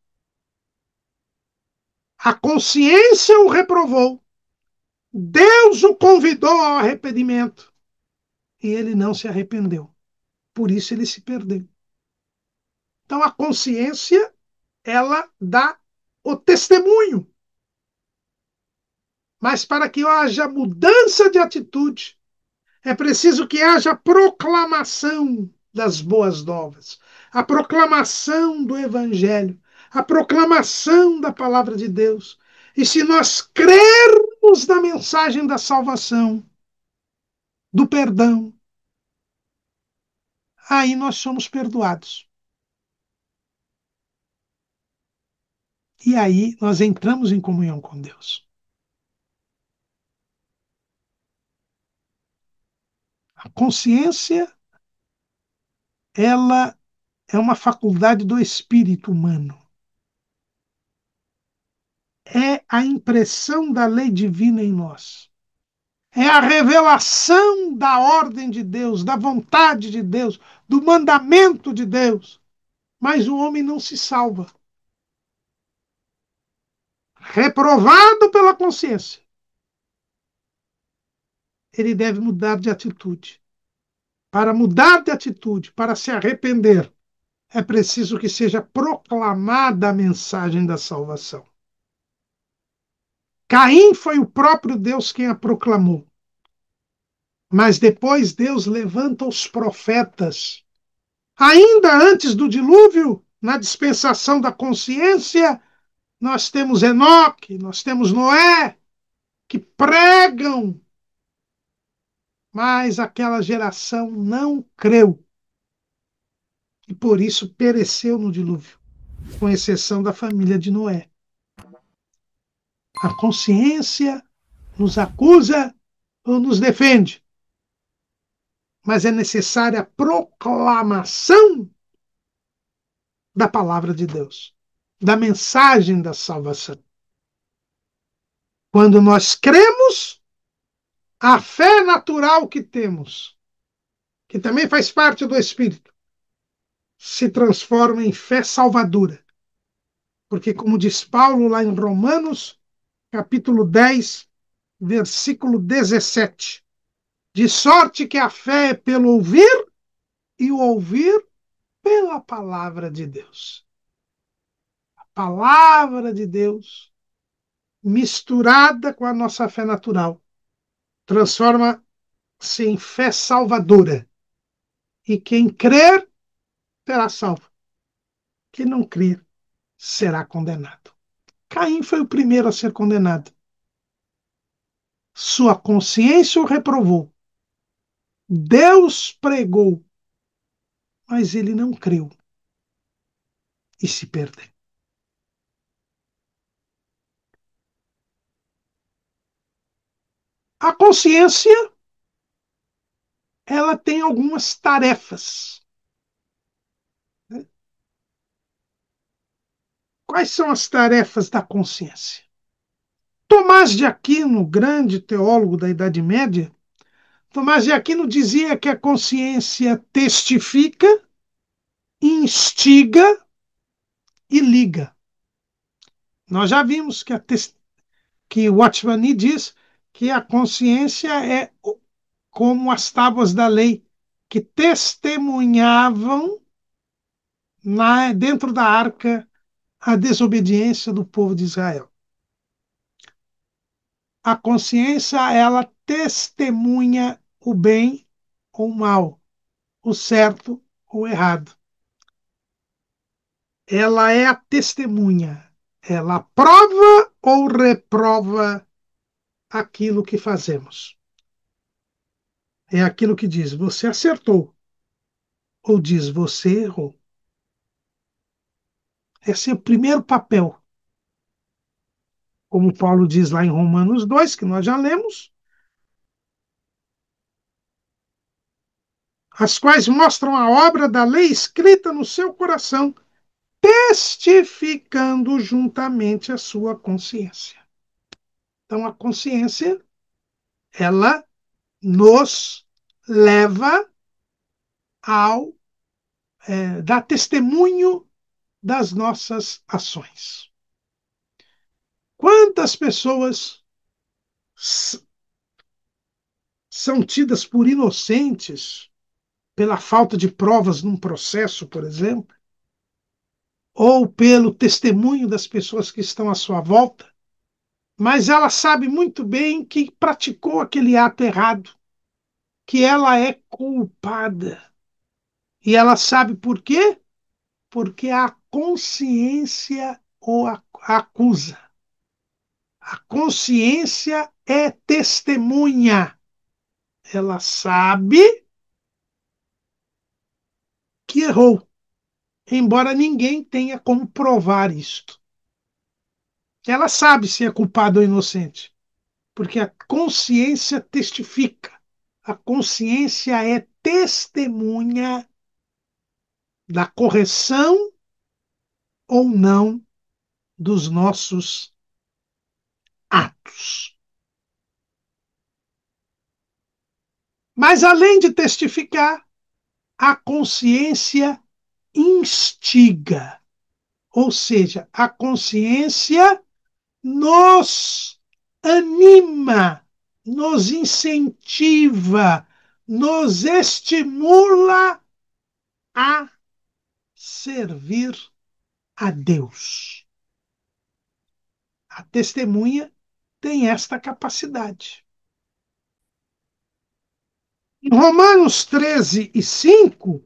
A consciência o reprovou, Deus o convidou ao arrependimento e ele não se arrependeu. Por isso ele se perdeu. Então a consciência, ela dá o testemunho. Mas para que haja mudança de atitude, é preciso que haja proclamação das boas novas, a proclamação do Evangelho, a proclamação da palavra de Deus. E se nós crermos na mensagem da salvação, do perdão, aí nós somos perdoados. E aí nós entramos em comunhão com Deus. A consciência, ela é uma faculdade do espírito humano. É a impressão da lei divina em nós. É a revelação da ordem de Deus, da vontade de Deus, do mandamento de Deus. Mas o homem não se salva. Reprovado pela consciência, ele deve mudar de atitude. Para mudar de atitude, para se arrepender, é preciso que seja proclamada a mensagem da salvação. Caim foi o próprio Deus quem a proclamou. Mas depois Deus levanta os profetas. Ainda antes do dilúvio, na dispensação da consciência, nós temos Enoque, nós temos Noé, que pregam, mas aquela geração não creu e por isso pereceu no dilúvio, com exceção da família de Noé. A consciência nos acusa ou nos defende, mas é necessária a proclamação da palavra de Deus, da mensagem da salvação. Quando nós cremos, a fé natural que temos, que também faz parte do Espírito, se transforma em fé salvadora. Porque, como diz Paulo lá em Romanos, capítulo 10, versículo 17, de sorte que a fé é pelo ouvir e o ouvir pela palavra de Deus. A palavra de Deus, misturada com a nossa fé natural, transforma-se em fé salvadora. E quem crer será salvo. Quem não crer será condenado. Caim foi o primeiro a ser condenado. Sua consciência o reprovou. Deus pregou, mas ele não creu e se perdeu. A consciência, ela tem algumas tarefas. Quais são as tarefas da consciência? Tomás de Aquino, grande teólogo da Idade Média, Tomás de Aquino dizia que a consciência testifica, instiga e liga. Nós já vimos que o Watchman Nee diz que a consciência é como as tábuas da lei, que testemunhavam dentro da arca a desobediência do povo de Israel. A consciência, ela testemunha o bem ou o mal, o certo ou o errado. Ela é a testemunha. Ela prova ou reprova aquilo que fazemos. É aquilo que diz, você acertou, ou diz, você errou. Esse é o primeiro papel. Como Paulo diz lá em Romanos 2, que nós já lemos, as quais mostram a obra da lei escrita no seu coração, testificando juntamente a sua consciência. Então, a consciência, ela nos leva ao dar testemunho das nossas ações. Quantas pessoas são tidas por inocentes pela falta de provas num processo, por exemplo, ou pelo testemunho das pessoas que estão à sua volta, mas ela sabe muito bem que praticou aquele ato errado, que ela é culpada. E ela sabe por quê? Porque a consciência o acusa. A consciência é testemunha. Ela sabe que errou, embora ninguém tenha como provar isto. Ela sabe se é culpado ou inocente, porque a consciência testifica. A consciência é testemunha da correção ou não dos nossos atos. Mas, além de testificar, a consciência instiga, ou seja, a consciência nos anima, nos incentiva, nos estimula a servir a Deus. A testemunha tem esta capacidade. Em Romanos 13 e 5,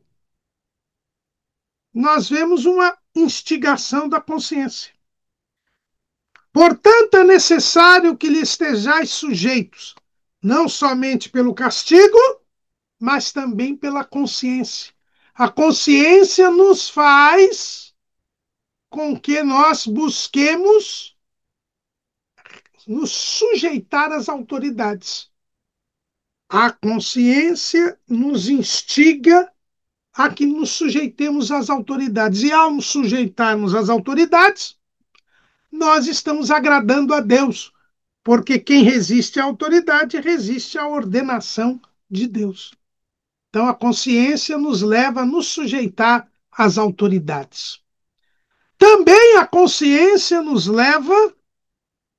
nós vemos uma instigação da consciência. Portanto, é necessário que lhe estejais sujeitos, não somente pelo castigo, mas também pela consciência. A consciência nos faz com que nós busquemos nos sujeitar às autoridades. A consciência nos instiga a que nos sujeitemos às autoridades. E ao nos sujeitarmos às autoridades, nós estamos agradando a Deus, porque quem resiste à autoridade resiste à ordenação de Deus. Então, a consciência nos leva a nos sujeitar às autoridades. Também a consciência nos leva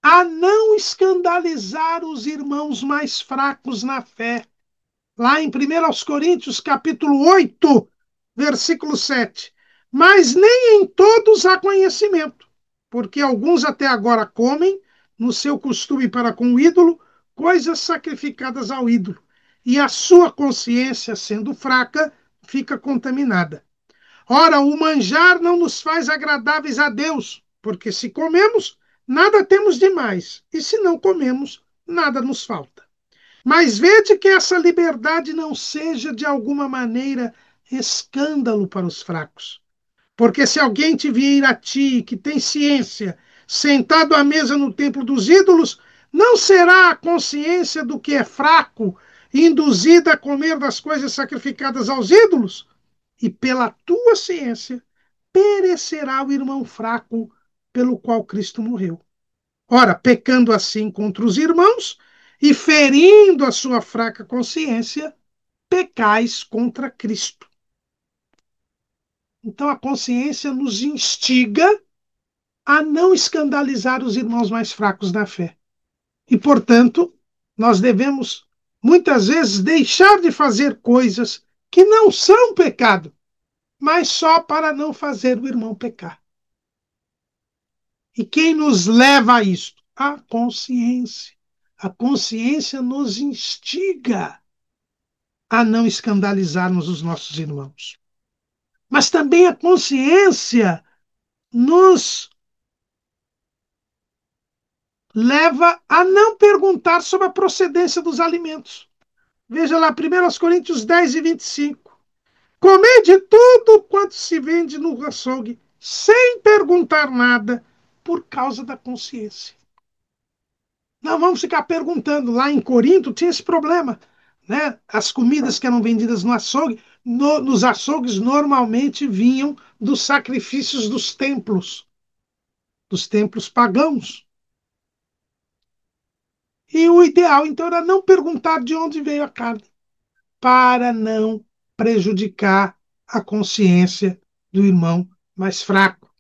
a não escandalizar os irmãos mais fracos na fé. Lá em 1 Coríntios, capítulo 8, versículo 7. Mas nem em todos há conhecimento, porque alguns até agora comem, no seu costume para com o ídolo, coisas sacrificadas ao ídolo, e a sua consciência, sendo fraca, fica contaminada. Ora, o manjar não nos faz agradáveis a Deus, porque se comemos, nada temos demais, e se não comemos, nada nos falta. Mas vede que essa liberdade não seja de alguma maneira escândalo para os fracos. Porque se alguém te vir a ti, que tem ciência, sentado à mesa no templo dos ídolos, não será a consciência do que é fraco induzida a comer das coisas sacrificadas aos ídolos? E pela tua ciência perecerá o irmão fraco pelo qual Cristo morreu. Ora, pecando assim contra os irmãos e ferindo a sua fraca consciência, pecais contra Cristo. Então a consciência nos instiga a não escandalizar os irmãos mais fracos na fé. E, portanto, nós devemos muitas vezes deixar de fazer coisas que não são pecado, mas só para não fazer o irmão pecar. E quem nos leva a isto? A consciência. A consciência nos instiga a não escandalizarmos os nossos irmãos. Mas também a consciência nos leva a não perguntar sobre a procedência dos alimentos. Veja lá, 1 Coríntios 10 e 25. Comede tudo quanto se vende no açougue, sem perguntar nada, por causa da consciência. Não vamos ficar perguntando. Lá em Corinto tinha esse problema. Né? As comidas que eram vendidas no açougue, nos açougues normalmente vinham dos sacrifícios dos templos pagãos. E o ideal, então, era não perguntar de onde veio a carne, para não prejudicar a consciência do irmão mais fraco.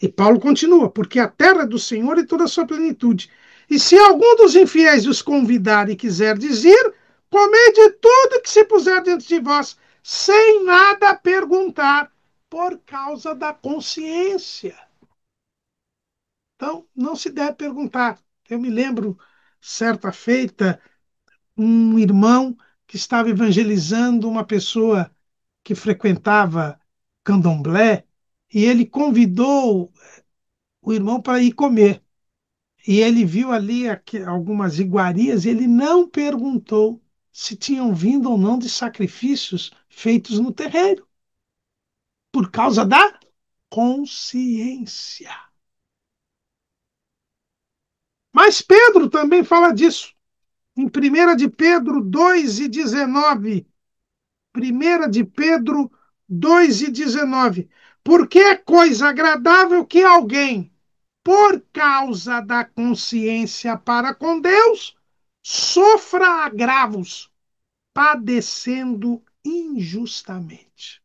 E Paulo continua, porque a terra é do Senhor e toda a sua plenitude. E se algum dos infiéis os convidar e quiser dizer, comede tudo que se puser diante de vós, sem nada perguntar, por causa da consciência. Então, não se deve perguntar. Eu me lembro, certa feita, um irmão que estava evangelizando uma pessoa que frequentava candomblé, e ele convidou o irmão para ir comer. E ele viu ali algumas iguarias e ele não perguntou se tinham vindo ou não de sacrifícios feitos no terreiro, por causa da consciência. Mas Pedro também fala disso. Em 1 de Pedro 2 e 19. 1 de Pedro 2 e 19. Porque é coisa agradável que alguém, por causa da consciência para com Deus, sofra agravos, padecendo injustamente.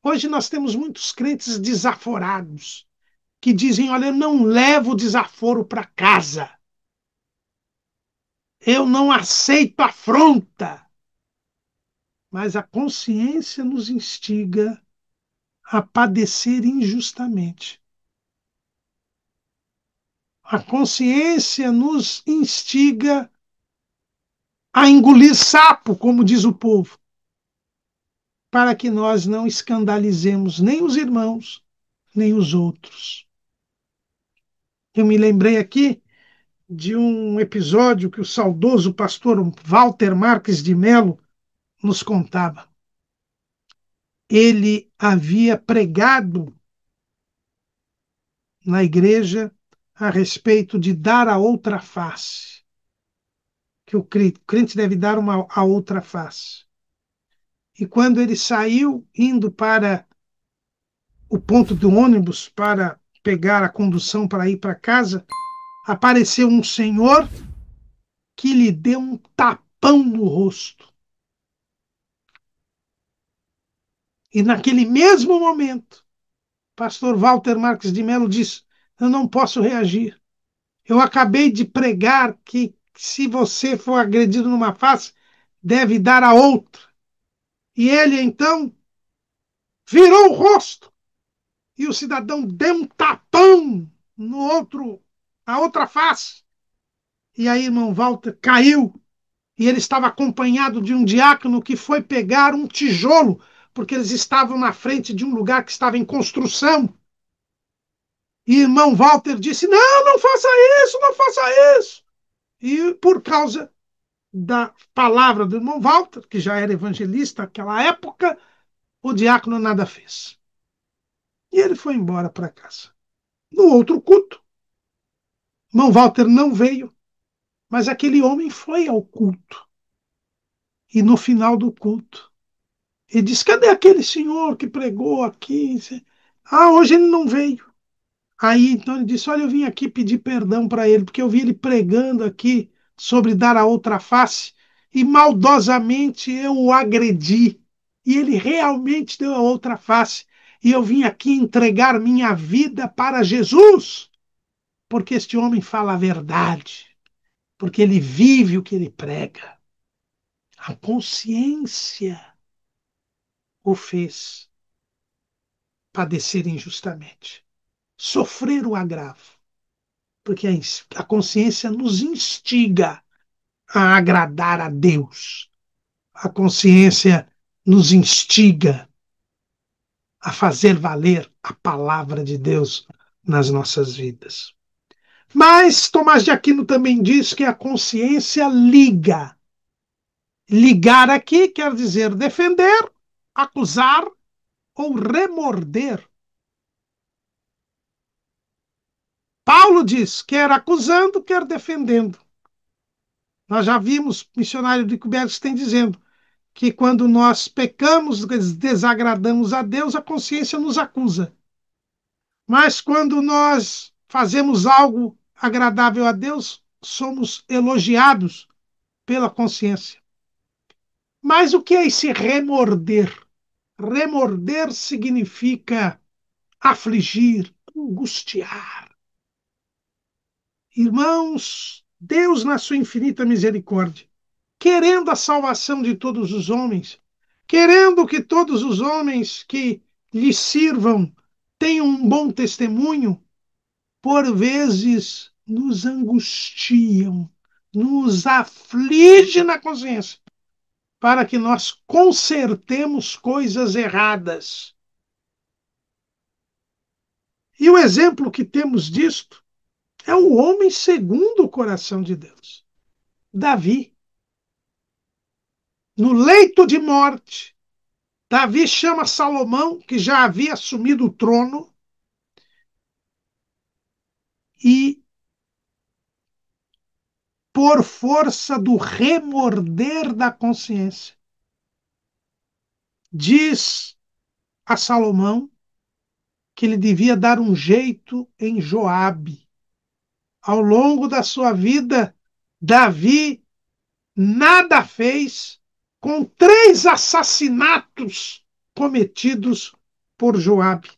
Hoje nós temos muitos crentes desaforados, que dizem, olha, eu não levo desaforo para casa. Eu não aceito afronta. Mas a consciência nos instiga a padecer injustamente. A consciência nos instiga a engolir sapo, como diz o povo, para que nós não escandalizemos nem os irmãos nem os outros. Eu me lembrei aqui de um episódio que o saudoso pastor Walter Marques de Mello nos contava. Ele havia pregado na igreja a respeito de dar a outra face, que o crente deve dar a outra face. E quando ele saiu, indo para o ponto do ônibus para pegar a condução para ir para casa, apareceu um senhor que lhe deu um tapão no rosto. E naquele mesmo momento, pastor Walter Marques de Mello disse: eu não posso reagir. Eu acabei de pregar que se você for agredido numa face, deve dar a outra. E ele então virou o rosto e o cidadão deu um tapão no outro, na outra face. E aí, irmão Walter caiu e ele estava acompanhado de um diácono que foi pegar um tijolo, porque eles estavam na frente de um lugar que estava em construção. E irmão Walter disse: não, não faça isso, não faça isso. E por causa da palavra do irmão Walter, que já era evangelista naquela época, o diácono nada fez. E ele foi embora para casa. No outro culto, o irmão Walter não veio, mas aquele homem foi ao culto. E no final do culto, ele disse: cadê aquele senhor que pregou aqui? Ah, hoje ele não veio. Aí então ele disse: olha, eu vim aqui pedir perdão para ele, porque eu vi ele pregando aqui sobre dar a outra face e maldosamente eu o agredi. E ele realmente deu a outra face. E eu vim aqui entregar minha vida para Jesus, porque este homem fala a verdade, porque ele vive o que ele prega. A consciência o fez padecer injustamente, sofrer o agravo, porque a consciência nos instiga a agradar a Deus. A consciência nos instiga a fazer valer a palavra de Deus nas nossas vidas. Mas Tomás de Aquino também diz que a consciência liga. Ligar aqui quer dizer defender, acusar ou remorder. Paulo diz, quer acusando, quer defendendo. Nós já vimos missionário de Kuberstein dizendo que quando nós pecamos, desagradamos a Deus, a consciência nos acusa. Mas quando nós fazemos algo agradável a Deus, somos elogiados pela consciência. Mas o que é esse remorder? Remorder significa afligir, angustiar. Irmãos, Deus, na sua infinita misericórdia, querendo a salvação de todos os homens, querendo que todos os homens que lhe sirvam tenham um bom testemunho, por vezes nos angustiam, nos aflige na consciência, para que nós consertemos coisas erradas. E o exemplo que temos disto é o homem segundo o coração de Deus, Davi. No leito de morte, Davi chama Salomão, que já havia assumido o trono, e, por força do remorder da consciência, diz a Salomão que ele devia dar um jeito em Joabe. Ao longo da sua vida, Davi nada fez com 3 assassinatos cometidos por Joabe.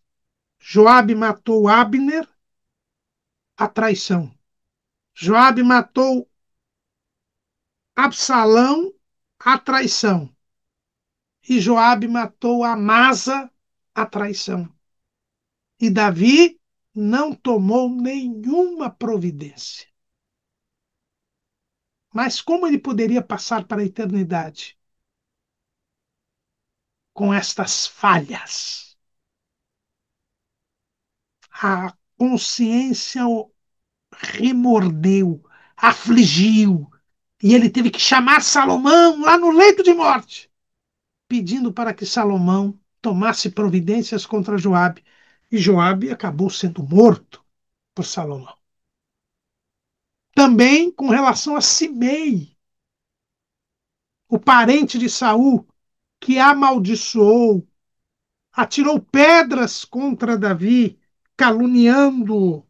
Joabe matou Abner, a traição. Joabe matou Absalão, a traição. E Joabe matou Amasa, a traição. E Davi não tomou nenhuma providência. Mas como ele poderia passar para a eternidade com estas falhas? a consciência o remordeu, afligiu, e ele teve que chamar Salomão lá no leito de morte, pedindo para que Salomão tomasse providências contra Joabe. E Joabe acabou sendo morto por Salomão. Também com relação a Simei, o parente de Saul, que amaldiçoou, atirou pedras contra Davi, caluniando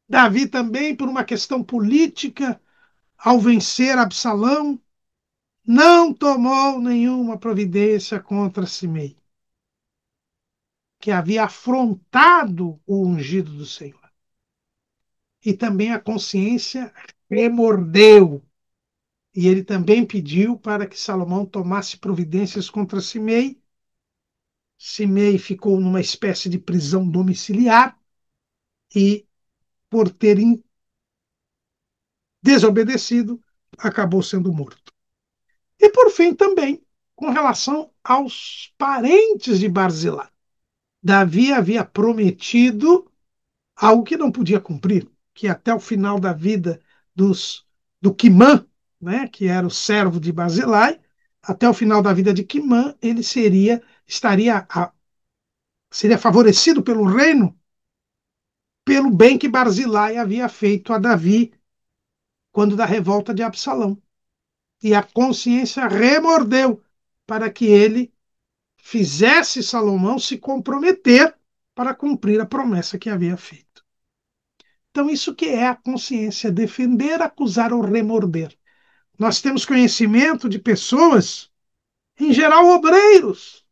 Davi também por uma questão política, ao vencer Absalão, não tomou nenhuma providência contra Simei, que havia afrontado o ungido do Senhor. E também a consciência remordeu. E ele também pediu para que Salomão tomasse providências contra Simei. Simei ficou numa espécie de prisão domiciliar e, por ter desobedecido, acabou sendo morto. E, por fim, também, com relação aos parentes de Barzilai. Davi havia prometido algo que não podia cumprir, que até o final da vida do Quimã, né, que era o servo de Barzilai, até o final da vida de Quimã, ele seria favorecido pelo reino pelo bem que Barzilai havia feito a Davi quando da revolta de Absalão. E a consciência remordeu para que ele fizesse Salomão se comprometer para cumprir a promessa que havia feito. Então, isso que é a consciência: defender, acusar ou remorder. Nós temos conhecimento de pessoas, em geral obreiros,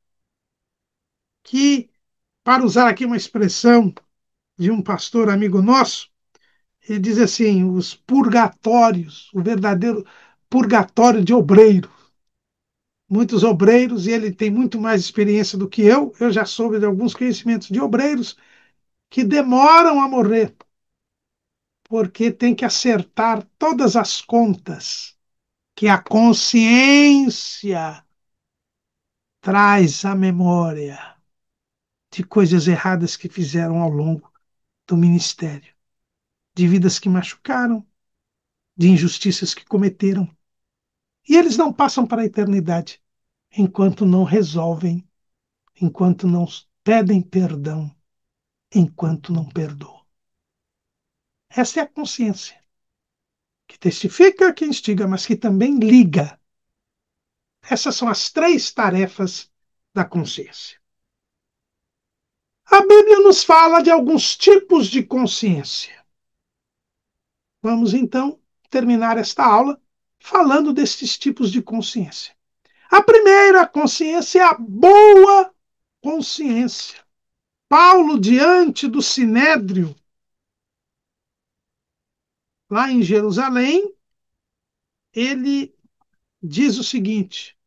que, para usar aqui uma expressão de um pastor amigo nosso, ele diz assim: os purgatórios, o verdadeiro purgatório de obreiro. Muitos obreiros, e ele tem muito mais experiência do que eu já soube de alguns conhecimentos de obreiros que demoram a morrer, porque tem que acertar todas as contas que a consciência traz à memória de coisas erradas que fizeram ao longo do ministério, de vidas que machucaram, de injustiças que cometeram. E eles não passam para a eternidade enquanto não resolvem, enquanto não pedem perdão, enquanto não perdoam. Essa é a consciência, que testifica, que instiga, mas que também liga. Essas são as três tarefas da consciência. A Bíblia nos fala de alguns tipos de consciência. Vamos, então, terminar esta aula falando destes tipos de consciência. A primeira consciência é a boa consciência. Paulo, diante do Sinédrio, lá em Jerusalém, ele diz o seguinte,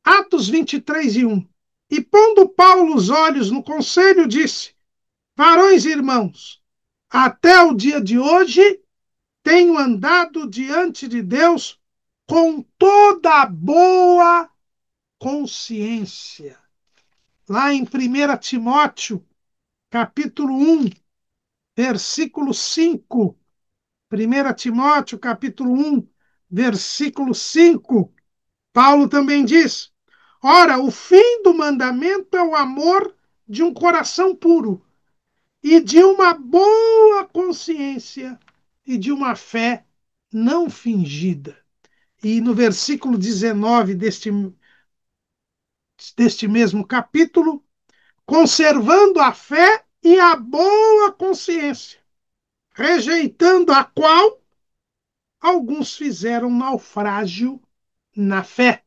Atos 23:1. E pondo Paulo os olhos no conselho, disse: varões e irmãos, até o dia de hoje tenho andado diante de Deus com toda a boa consciência. Lá em 1 Timóteo, capítulo 1, versículo 5. 1 Timóteo, capítulo 1, versículo 5. Paulo também diz: ora, o fim do mandamento é o amor de um coração puro e de uma boa consciência e de uma fé não fingida. E no versículo 19 deste mesmo capítulo, conservando a fé e a boa consciência, rejeitando a qual alguns fizeram naufrágio na fé.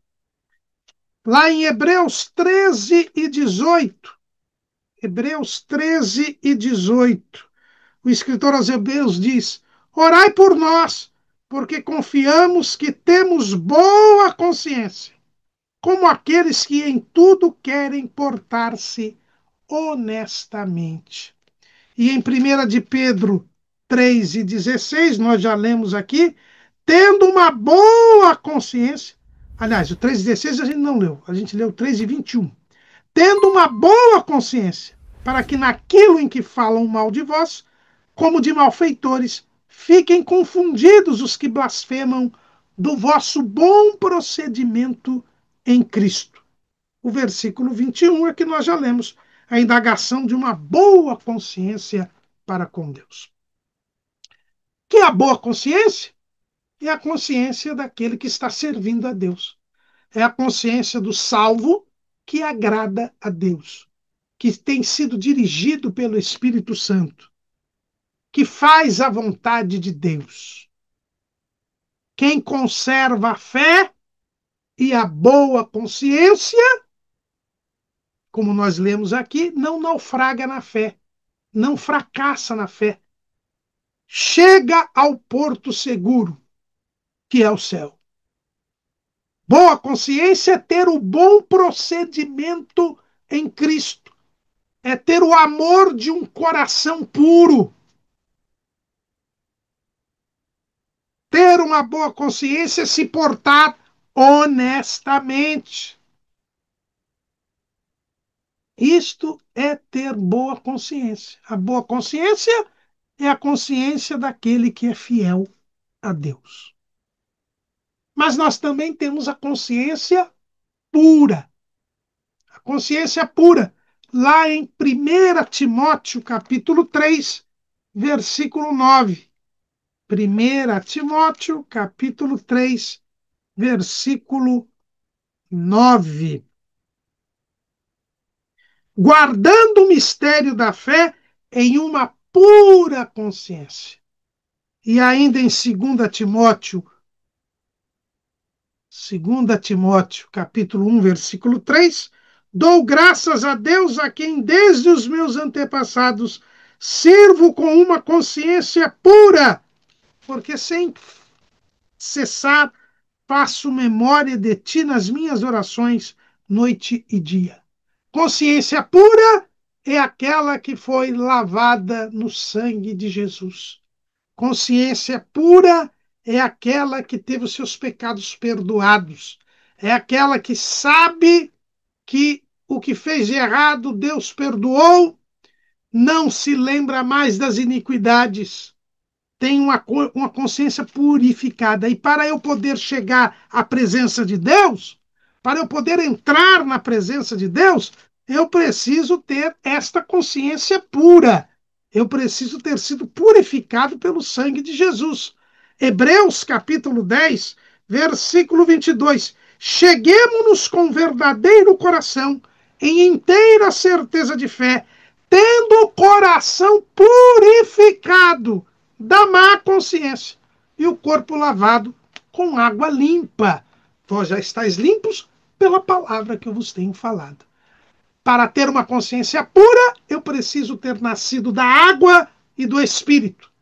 Lá em Hebreus 13:18, Hebreus 13:18, o escritor aos Hebreus diz: orai por nós, porque confiamos que temos boa consciência, como aqueles que em tudo querem portar-se honestamente. E em 1 de Pedro 3:16, nós já lemos aqui, tendo uma boa consciência. Aliás, o 3:16 a gente não leu, a gente leu o 3:21. Tendo uma boa consciência, para que naquilo em que falam mal de vós, como de malfeitores, fiquem confundidos os que blasfemam do vosso bom procedimento em Cristo. O versículo 21 é que nós já lemos, a indagação de uma boa consciência para com Deus. Que é a boa consciência? É a consciência daquele que está servindo a Deus. É a consciência do salvo que agrada a Deus, que tem sido dirigido pelo Espírito Santo, que faz a vontade de Deus. Quem conserva a fé e a boa consciência, como nós lemos aqui, não naufraga na fé, não fracassa na fé. Chega ao porto seguro, que é o céu. Boa consciência é ter o bom procedimento em Cristo, é ter o amor de um coração puro. Ter uma boa consciência é se portar honestamente. Isto é ter boa consciência. A boa consciência é a consciência daquele que é fiel a Deus. Mas nós também temos a consciência pura. A consciência pura, lá em 1 Timóteo, capítulo 3, versículo 9. 1 Timóteo, capítulo 3, versículo 9. Guardando o mistério da fé em uma pura consciência. E ainda em 2 Timóteo, capítulo 1, versículo 3, dou graças a Deus a quem desde os meus antepassados sirvo com uma consciência pura, porque sem cessar faço memória de ti nas minhas orações, noite e dia. Consciência pura é aquela que foi lavada no sangue de Jesus. Consciência pura é aquela que teve os seus pecados perdoados. É aquela que sabe que o que fez de errado Deus perdoou, não se lembra mais das iniquidades, tem uma consciência purificada. E para eu poder chegar à presença de Deus, para eu poder entrar na presença de Deus, eu preciso ter esta consciência pura. Eu preciso ter sido purificado pelo sangue de Jesus. Hebreus capítulo 10, versículo 22. Cheguemo-nos com verdadeiro coração, em inteira certeza de fé, tendo o coração purificado da má consciência e o corpo lavado com água limpa. Vós já estáis limpos pela palavra que eu vos tenho falado. Para ter uma consciência pura, eu preciso ter nascido da água e do Espírito.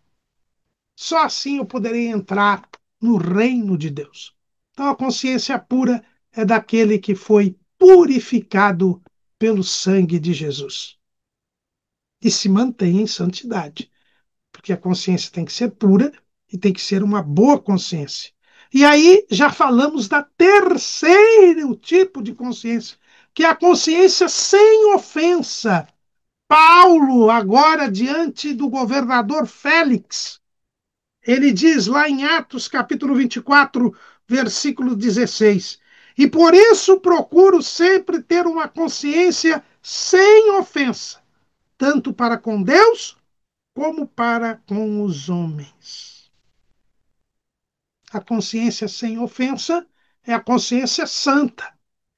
Só assim eu poderei entrar no reino de Deus. Então a consciência pura é daquele que foi purificado pelo sangue de Jesus e se mantém em santidade, porque a consciência tem que ser pura e tem que ser uma boa consciência. E aí já falamos da terceiro tipo de consciência, que é a consciência sem ofensa. Paulo, agora diante do governador Félix, ele diz lá em Atos capítulo 24, versículo 16, e por isso procuro sempre ter uma consciência sem ofensa, tanto para com Deus como para com os homens. A consciência sem ofensa é a consciência santa,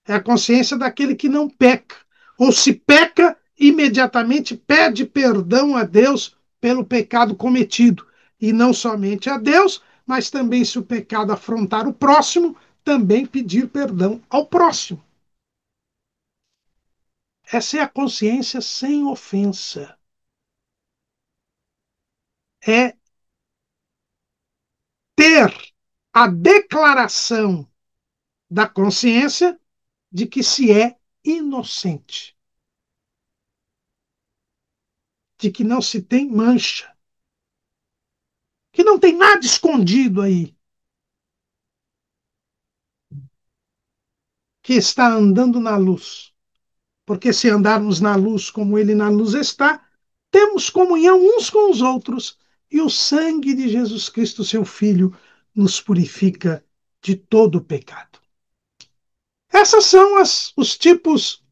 é a consciência daquele que não peca, ou se peca, imediatamente pede perdão a Deus pelo pecado cometido, e não somente a Deus, mas também, se o pecado afrontar o próximo, também pedir perdão ao próximo. Essa é a consciência sem ofensa. É ter a declaração da consciência de que se é inocente, de que não se tem mancha, que não tem nada escondido aí, que está andando na luz. Porque se andarmos na luz como ele na luz está, temos comunhão uns com os outros, e o sangue de Jesus Cristo, seu Filho, nos purifica de todo o pecado. Esses são os tipos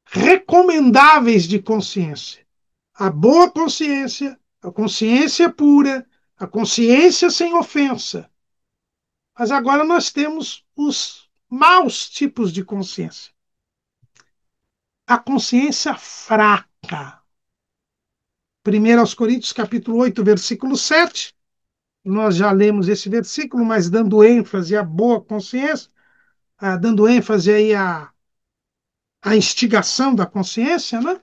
recomendáveis de consciência. A boa consciência, a consciência pura, a consciência sem ofensa. Mas agora nós temos os maus tipos de consciência. A consciência fraca. 1 Coríntios capítulo 8, versículo 7. Nós já lemos esse versículo, mas dando ênfase à boa consciência, dando ênfase aí à instigação da consciência, né?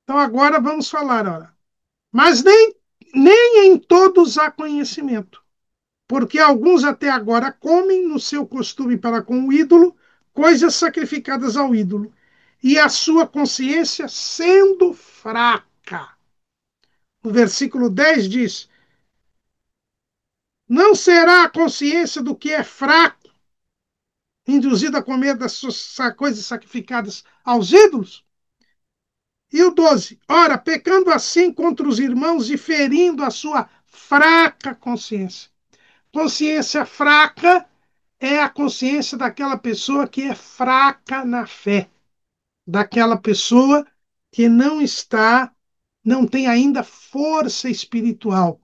Então agora vamos falar, olha. Mas nem em todos há conhecimento, porque alguns até agora comem no seu costume para com o ídolo coisas sacrificadas ao ídolo, e a sua consciência sendo fraca. O versículo 10 diz: não será a consciência do que é fraco induzida a comer das coisas sacrificadas aos ídolos? E o 12: ora, pecando assim contra os irmãos e ferindo a sua fraca consciência. Consciência fraca é a consciência daquela pessoa que é fraca na fé, daquela pessoa que não tem ainda força espiritual,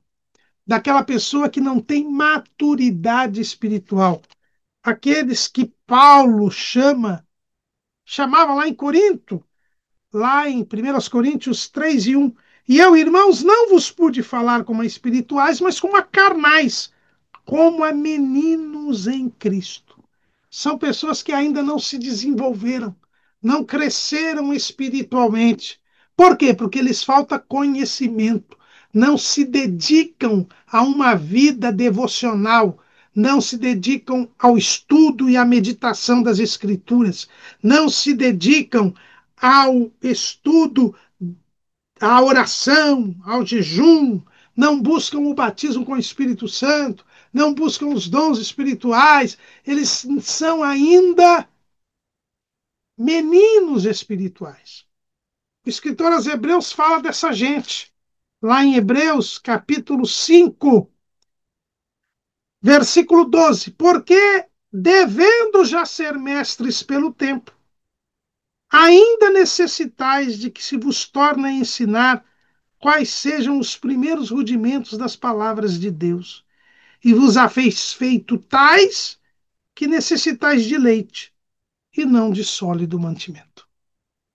daquela pessoa que não tem maturidade espiritual. Aqueles que Paulo chamava lá em Corinto, lá em 1 Coríntios 3 e 1. E eu, irmãos, não vos pude falar como a espirituais, mas como a carnais, como a meninos em Cristo. São pessoas que ainda não se desenvolveram, não cresceram espiritualmente. Por quê? Porque lhes falta conhecimento, não se dedicam a uma vida devocional, não se dedicam ao estudo e à meditação das Escrituras, não se dedicam ao estudo, à oração, ao jejum, não buscam o batismo com o Espírito Santo, não buscam os dons espirituais, eles são ainda meninos espirituais. O escritor aos Hebreus fala dessa gente, lá em Hebreus, capítulo 5, versículo 12: porque, devendo já ser mestres pelo tempo, ainda necessitais de que se vos torne a ensinar quais sejam os primeiros rudimentos das palavras de Deus, e vos haveis feito tais que necessitais de leite e não de sólido mantimento.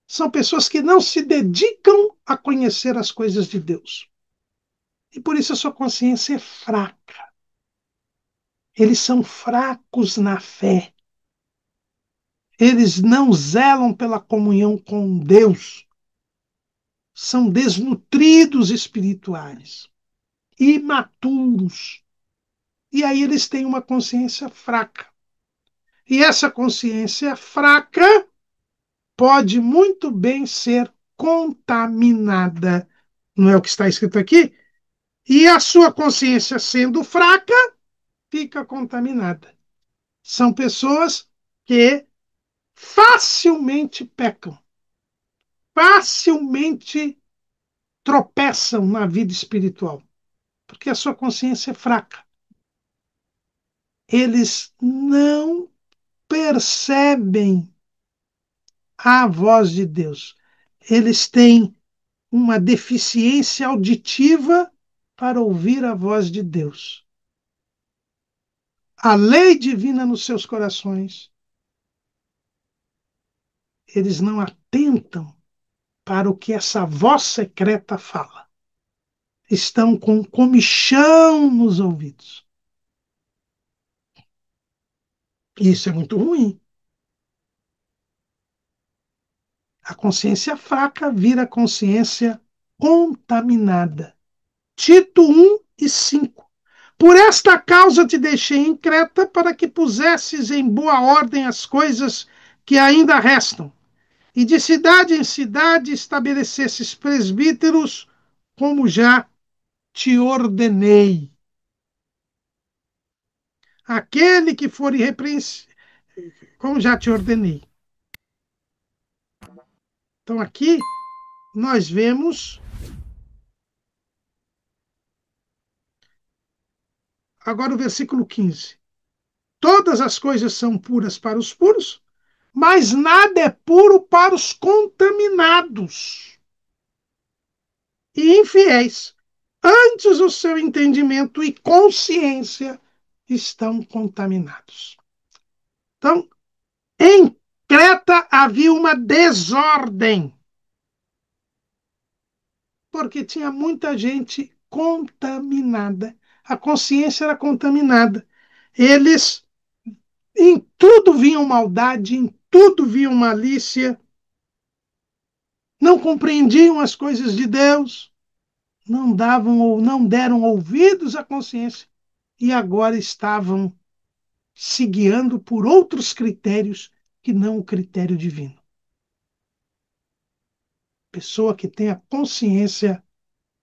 São pessoas que não se dedicam a conhecer as coisas de Deus. E por isso a sua consciência é fraca. Eles são fracos na fé. Eles não zelam pela comunhão com Deus. São desnutridos espirituais, imaturos. E aí eles têm uma consciência fraca. E essa consciência fraca pode muito bem ser contaminada. Não é o que está escrito aqui? E a sua consciência sendo fraca, fica contaminada. São pessoas que facilmente pecam, facilmente tropeçam na vida espiritual, porque a sua consciência é fraca. Eles não percebem a voz de Deus. Eles têm uma deficiência auditiva para ouvir a voz de Deus. A lei divina nos seus corações. Eles não atentam para o que essa voz secreta fala. Estão com comichão nos ouvidos. Isso é muito ruim. A consciência fraca vira consciência contaminada. Tito 1 e 5. Por esta causa te deixei em Creta, para que pusesses em boa ordem as coisas que ainda restam, e de cidade em cidade estabelecesses presbíteros, como já te ordenei. Aquele que for irrepreensível, como já te ordenei. Então, aqui nós vemos agora o versículo 15. Todas as coisas são puras para os puros, mas nada é puro para os contaminados e infiéis. Antes o seu entendimento e consciência estão contaminados. Então, em Creta havia uma desordem, porque tinha muita gente contaminada. A consciência era contaminada. Eles em tudo viam maldade, em tudo viam malícia, não compreendiam as coisas de Deus, não davam ou não deram ouvidos à consciência e agora estavam se guiando por outros critérios que não o critério divino. Pessoa que tem a consciência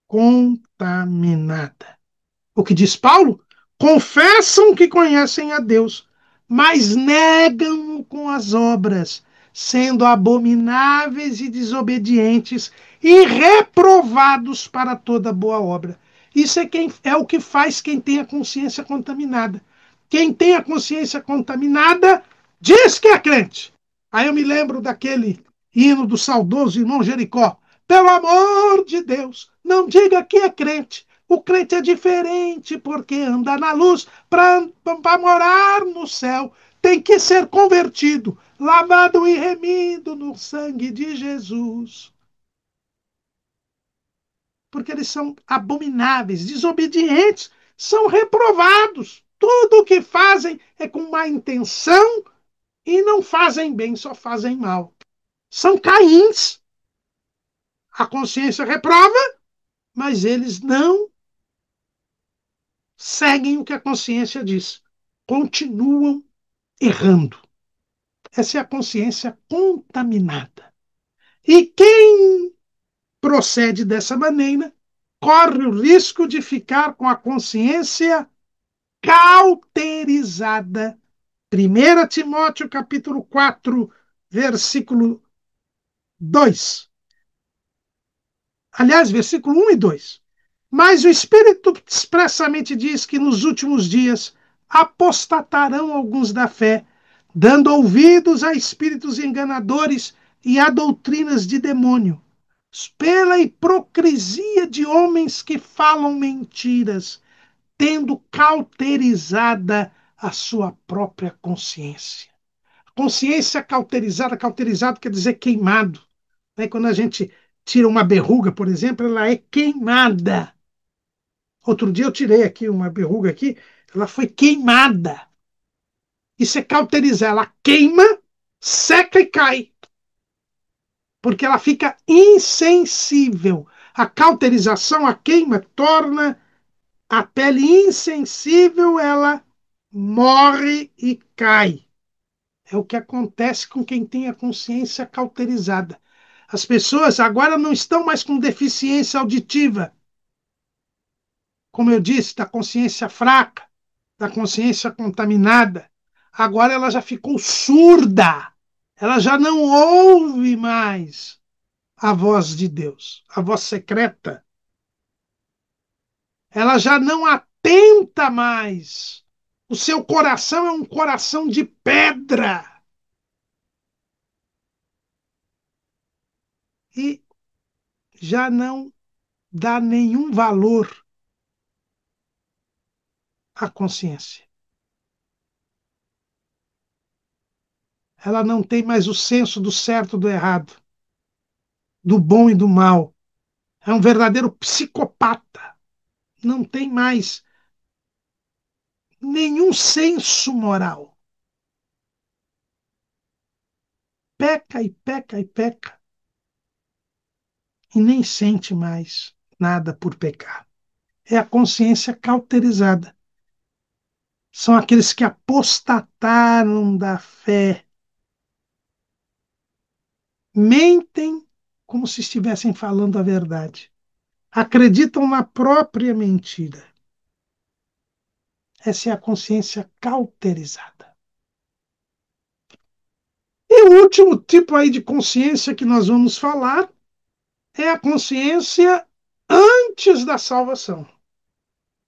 contaminada. O que diz Paulo? Confessam que conhecem a Deus, mas negam-o com as obras, sendo abomináveis e desobedientes e reprovados para toda boa obra. Isso é o que faz quem tem a consciência contaminada. Quem tem a consciência contaminada diz que é crente. Aí eu me lembro daquele hino do saudoso irmão Jericó. Pelo amor de Deus, não diga que é crente. O crente é diferente porque anda na luz para morar no céu. Tem que ser convertido, lavado e remido no sangue de Jesus. Porque eles são abomináveis, desobedientes, são reprovados. Tudo o que fazem é com má intenção e não fazem bem, só fazem mal. São Caíns. A consciência reprova, mas eles não seguem o que a consciência diz. Continuam errando. Essa é a consciência contaminada. E quem procede dessa maneira corre o risco de ficar com a consciência cauterizada. 1 Timóteo capítulo 4, versículo 2. Aliás, versículo 1 e 2. Mas o Espírito expressamente diz que nos últimos dias apostatarão alguns da fé, dando ouvidos a espíritos enganadores e a doutrinas de demônio, pela hipocrisia de homens que falam mentiras, tendo cauterizada a sua própria consciência. Consciência cauterizada, cauterizado quer dizer queimado. Né? Quando a gente tira uma verruga, por exemplo, ela é queimada. Outro dia eu tirei aqui uma verruga aqui, ela foi queimada. Isso é cauterizar, ela queima, seca e cai. Porque ela fica insensível. A cauterização, a queima, torna a pele insensível, ela morre e cai. É o que acontece com quem tem a consciência cauterizada. As pessoas agora não estão mais com deficiência auditiva, como eu disse, da consciência fraca, da consciência contaminada. Agora ela já ficou surda. Ela já não ouve mais a voz de Deus, a voz secreta. Ela já não atenta mais. O seu coração é um coração de pedra. E já não dá nenhum valor à consciência. Ela não tem mais o senso do certo e do errado, do bom e do mal. É um verdadeiro psicopata. Não tem mais nenhum senso moral. Peca e peca e peca. E nem sente mais nada por pecar. É a consciência cauterizada. São aqueles que apostataram da fé. Mentem como se estivessem falando a verdade. Acreditam na própria mentira. Essa é a consciência cauterizada. E o último tipo aí de consciência que nós vamos falar é a consciência antes da salvação.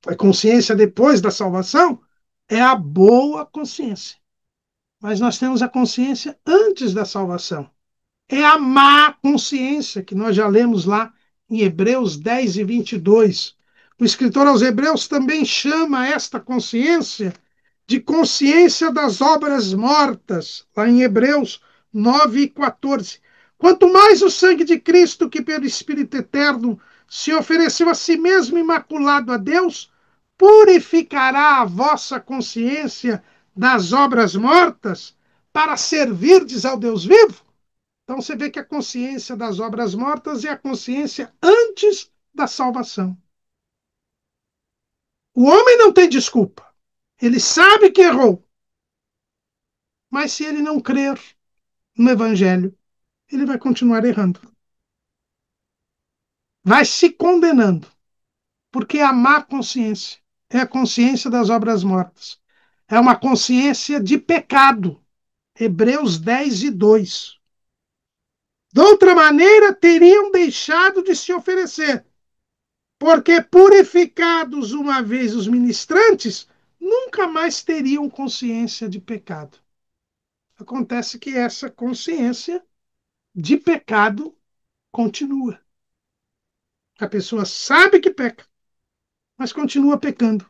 A consciência depois da salvação é a boa consciência. Mas nós temos a consciência antes da salvação. É a má consciência, que nós já lemos lá em Hebreus 10 e 22. O escritor aos Hebreus também chama esta consciência de consciência das obras mortas, lá em Hebreus 9 e 14. Quanto mais o sangue de Cristo, que pelo Espírito Eterno se ofereceu a si mesmo imaculado a Deus, purificará a vossa consciência das obras mortas para servirdes ao Deus vivo. Então você vê que a consciência das obras mortas é a consciência antes da salvação. O homem não tem desculpa. Ele sabe que errou. Mas se ele não crer no Evangelho, ele vai continuar errando. Vai se condenando. Porque a má consciência é a consciência das obras mortas. É uma consciência de pecado. Hebreus 10 e 2. De outra maneira, teriam deixado de se oferecer, porque purificados uma vez os ministrantes, nunca mais teriam consciência de pecado. Acontece que essa consciência de pecado continua. A pessoa sabe que peca, mas continua pecando,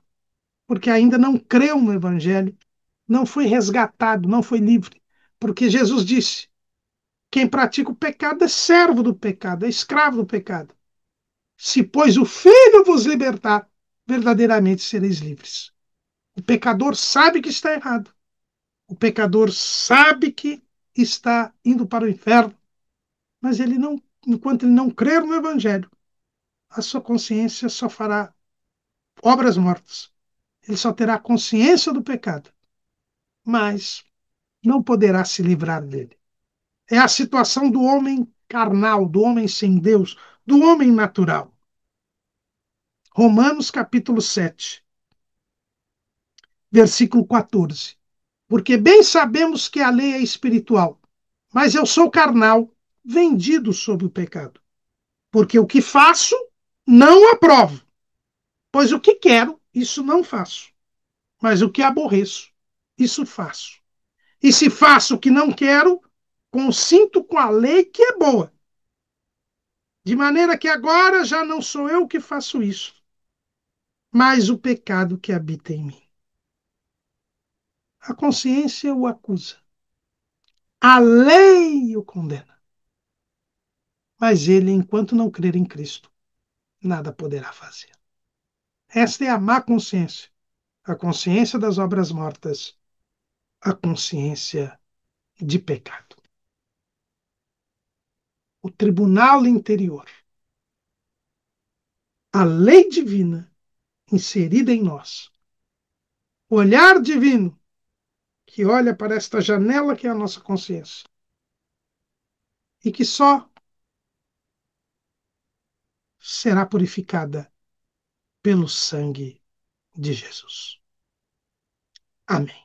porque ainda não creu no Evangelho, não foi resgatado, não foi livre. Porque Jesus disse: quem pratica o pecado é servo do pecado, é escravo do pecado. Se, pois, o Filho vos libertar, verdadeiramente sereis livres. O pecador sabe que está errado. O pecador sabe que está indo para o inferno, mas ele não, enquanto ele não crer no Evangelho, a sua consciência só fará obras mortas. Ele só terá consciência do pecado, mas não poderá se livrar dele. É a situação do homem carnal, do homem sem Deus, do homem natural. Romanos capítulo 7, versículo 14. Porque bem sabemos que a lei é espiritual, mas eu sou carnal, vendido sob o pecado. Porque o que faço, não aprovo. Pois o que quero, isso não faço. Mas o que aborreço, isso faço. E se faço o que não quero, consinto com a lei que é boa. De maneira que agora já não sou eu que faço isso, mas o pecado que habita em mim. A consciência o acusa. A lei o condena. Mas ele, enquanto não crer em Cristo, nada poderá fazer. Esta é a má consciência. A consciência das obras mortas. A consciência de pecado. O tribunal interior. A lei divina inserida em nós. O olhar divino que olha para esta janela que é a nossa consciência. E que só será purificada pelo sangue de Jesus. Amém.